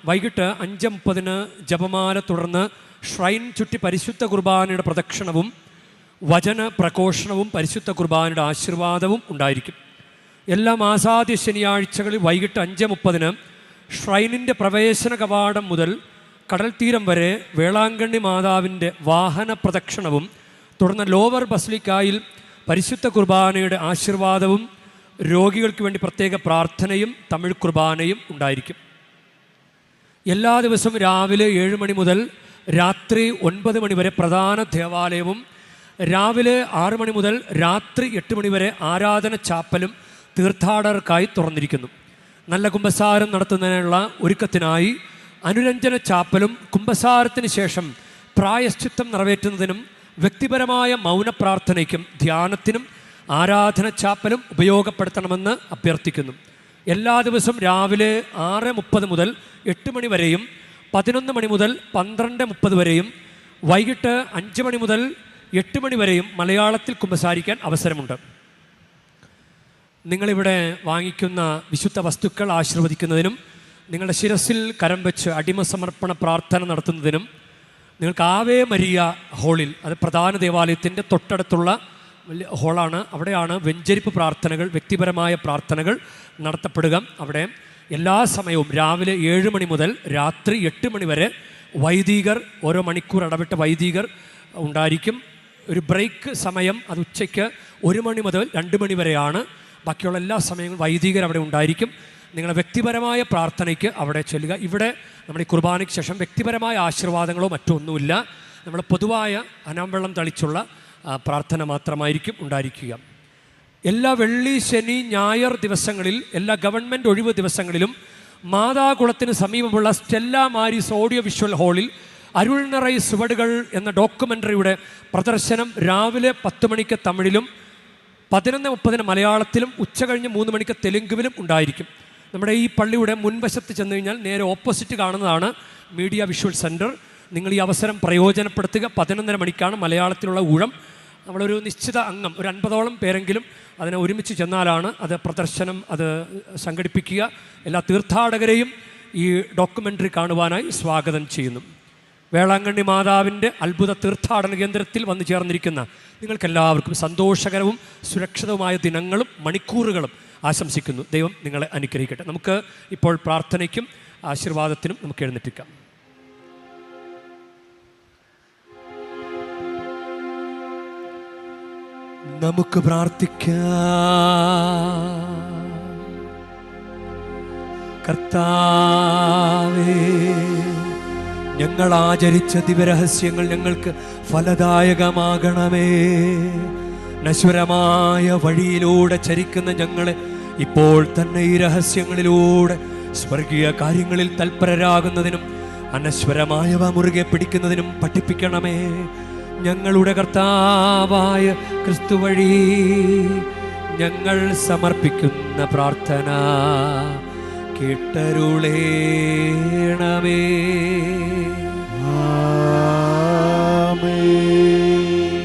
വൈകിട്ട് 5:30 ജപമാല തുടർന്ന് ഷ്രൈൻ ചുറ്റി പരിശുദ്ധ കുർബാനയുടെ പ്രദക്ഷിണവും വചന പ്രഘോഷണവും പരിശുദ്ധ കുർബാനയുടെ ആശീർവാദവും ഉണ്ടായിരിക്കും. എല്ലാ മാസാദ്യ ശനിയാഴ്ചകളിൽ വൈകിട്ട് 5:30 ഷ്രൈനിൻ്റെ പ്രവേശന കവാടം മുതൽ കടൽ തീരം വരെ വേളാങ്കണ്ണി മാതാവിൻ്റെ വാഹന പ്രദക്ഷിണവും തുടർന്ന് ലോവർ ബസ്ലിക്കായിൽ പരിശുദ്ധ കുർബാനയുടെ ആശീർവാദവും രോഗികൾക്ക് വേണ്ടി പ്രത്യേക പ്രാർത്ഥനയും തമിഴ് കുർബാനയും ഉണ്ടായിരിക്കും. എല്ലാ ദിവസവും രാവിലെ 7 മണി മുതൽ രാത്രി 9 മണി വരെ പ്രധാന ദേവാലയവും രാവിലെ 6 മണി മുതൽ രാത്രി 8 മണി വരെ ആരാധന ചാപ്പലും തീർത്ഥാടകർക്കായി തുറന്നിരിക്കുന്നു. നല്ല കുമ്പസാരം നടത്തുന്നതിനുള്ള ഒരുക്കത്തിനായി അനുരഞ്ജന ചാപ്പലും കുമ്പസാരത്തിന് ശേഷം പ്രായശ്ചിത്തം നിറവേറ്റുന്നതിനും വ്യക്തിപരമായ മൗനപ്രാർത്ഥനയ്ക്കും ധ്യാനത്തിനും ആരാധന ചാപ്പലും ഉപയോഗപ്പെടുത്തണമെന്ന് അഭ്യർത്ഥിക്കുന്നു. എല്ലാ ദിവസവും രാവിലെ 6:30 മുതൽ 8 മണി വരെയും 11 മണി മുതൽ 12:30 വരെയും വൈകിട്ട് 5 മണി മുതൽ 8 മണി വരെയും മലയാളത്തിൽ കുമ്പസാരിക്കാൻ അവസരമുണ്ട്. നിങ്ങളിവിടെ വാങ്ങിക്കുന്ന വിശുദ്ധ വസ്തുക്കൾ ആശീർവദിക്കുന്നതിനും നിങ്ങളുടെ ശിരസിൽ കരം വെച്ച് അടിമസമർപ്പണ പ്രാർത്ഥന നടത്തുന്നതിനും നിങ്ങൾക്ക് ആവേ മരിയ ഹാളിൽ, അത് പ്രധാന ദേവാലയത്തിൻ്റെ തൊട്ടടുത്തുള്ള വലിയ ഹാളാണ്, അവിടെയാണ് വെഞ്ചരിപ്പ് പ്രാർത്ഥനകൾ, വ്യക്തിപരമായ പ്രാർത്ഥനകൾ നടത്തപ്പെടുക. അവിടെ എല്ലാ സമയവും രാവിലെ 7 മണി മുതൽ രാത്രി 8 മണി വരെ വൈദികർ, ഓരോ മണിക്കൂർ ഇടവിട്ട വൈദികർ ഉണ്ടായിരിക്കും. ഒരു ബ്രേക്ക് സമയം അത് ഉച്ചയ്ക്ക് 1 മണി മുതൽ 2 മണി വരെയാണ്. ബാക്കിയുള്ള എല്ലാ സമയങ്ങളും വൈദികർ അവിടെ ഉണ്ടായിരിക്കും. നിങ്ങളുടെ വ്യക്തിപരമായ പ്രാർത്ഥനയ്ക്ക് അവിടെ ചെല്ലുക. ഇവിടെ നമ്മുടെ ഈ കുർബാനയ്ക്ക് ശേഷം വ്യക്തിപരമായ ആശീർവാദങ്ങളോ മറ്റോ ഒന്നുമില്ല. നമ്മൾ പൊതുവായ അനാംവെള്ളം തളിച്ചുള്ള പ്രാർത്ഥന മാത്രമായിരിക്കും ഉണ്ടായിരിക്കുക. എല്ലാ വെള്ളി, ശനി, ഞായർ ദിവസങ്ങളിൽ, എല്ലാ ഗവൺമെൻറ് ഒഴിവ് ദിവസങ്ങളിലും മാതാകുളത്തിന് സമീപമുള്ള സ്റ്റെല്ല മാരിസ് ഓഡിയോ വിഷ്വൽ ഹാളിൽ അരുൾനിറൈ സുവടുകൾ എന്ന ഡോക്യുമെൻ്ററിയുടെ പ്രദർശനം രാവിലെ 10 മണിക്ക് തമിഴിലും 11:30 മലയാളത്തിലും ഉച്ചകഴിഞ്ഞ് 3 മണിക്ക് തെലുങ്കുവിലും ഉണ്ടായിരിക്കും. നമ്മുടെ ഈ പള്ളിയുടെ മുൻവശത്ത് ചെന്ന് കഴിഞ്ഞാൽ നേരെ ഓപ്പോസിറ്റ് കാണുന്നതാണ് മീഡിയ വിഷ്വൽ സെൻറ്റർ. നിങ്ങൾ ഈ അവസരം പ്രയോജനപ്പെടുത്തുക. 11:30 മണിക്കാണ് മലയാളത്തിലുള്ള ഊഴം. നമ്മളൊരു നിശ്ചിത അംഗം, ഒരു 50ഓളം പേരെങ്കിലും അതിനെ ഒരുമിച്ച് ചെന്നാലാണ് അത് പ്രദർശനം അത് സംഘടിപ്പിക്കുക. എല്ലാ തീർത്ഥാടകരെയും ഈ ഡോക്യുമെൻ്ററി കാണുവാനായി സ്വാഗതം ചെയ്യുന്നു. വേളാങ്കണ്ണി മാതാവിൻ്റെ അത്ഭുത തീർത്ഥാടന കേന്ദ്രത്തിൽ വന്നു ചേർന്നിരിക്കുന്ന നിങ്ങൾക്കെല്ലാവർക്കും സന്തോഷകരവും സുരക്ഷിതവുമായ ദിനങ്ങളും മണിക്കൂറുകളും ആശംസിക്കുന്നു. ദൈവം നിങ്ങളെ അനുഗ്രഹിക്കട്ടെ. നമുക്ക് ഇപ്പോൾ പ്രാർത്ഥനയ്ക്കും ആശീർവാദത്തിനും നമുക്ക് എഴുന്നേൽക്കാം. നമുക്ക് പ്രാർത്ഥിക്കാം. കർത്താവേ, ഞങ്ങൾ ആചരിച്ച ദിവ്യരഹസ്യങ്ങൾ ഞങ്ങൾക്ക് ഫലദായകമാകണമേ. നശ്വരമായ വഴിയിലൂടെ ചരിക്കുന്ന ഞങ്ങളെ ഇപ്പോൾ തന്നെ ഈ രഹസ്യങ്ങളിലൂടെ സ്വർഗീയ കാര്യങ്ങളിൽ തൽപരരാകുന്നതിനും അനശ്വരമായവ മുറുകെ പിടിക്കുന്നതിനും പഠിപ്പിക്കണമേ. ഞങ്ങളുടെ കർത്താവായ ക്രിസ്തു വഴി ഞങ്ങൾ സമർപ്പിക്കുന്ന പ്രാർത്ഥന കേട്ടരുളേണമേ.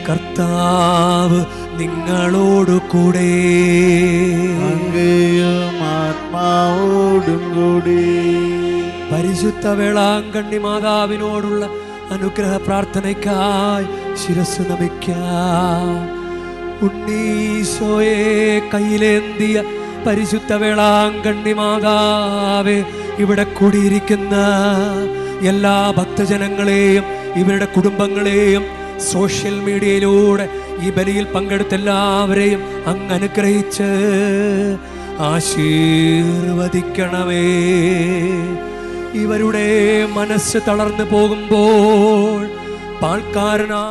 കർത്താവ് നിങ്ങളോടു കൂടെ, ആത്മാവോടും കൂടി. പരിശുദ്ധ വേളാങ്കണ്ണി മാതാവിനോടുള്ള അനുഗ്രഹ പ്രാർത്ഥനയ്ക്കായി ശിരസ് നമിക്കാം. ഉണ്ണീശോയെ കയ്യിലേന്തിയ പരിശുദ്ധ വേളാങ്കണ്ണി മാതാവേ, ഇവിടെ കൂടിയിരിക്കുന്ന എല്ലാ ഭക്തജനങ്ങളെയും ഇവരുടെ കുടുംബങ്ങളെയും സോഷ്യൽ മീഡിയയിലൂടെ ഈ ബലിയിൽ പങ്കെടുത്ത എല്ലാവരെയും അങ്ങ് അനുഗ്രഹിച്ച് ആശീർവദിക്കണമേ. ഇവരുടെ മനസ്സ് തളർന്നു പോകുമ്പോൾ പാൽക്കാരനാ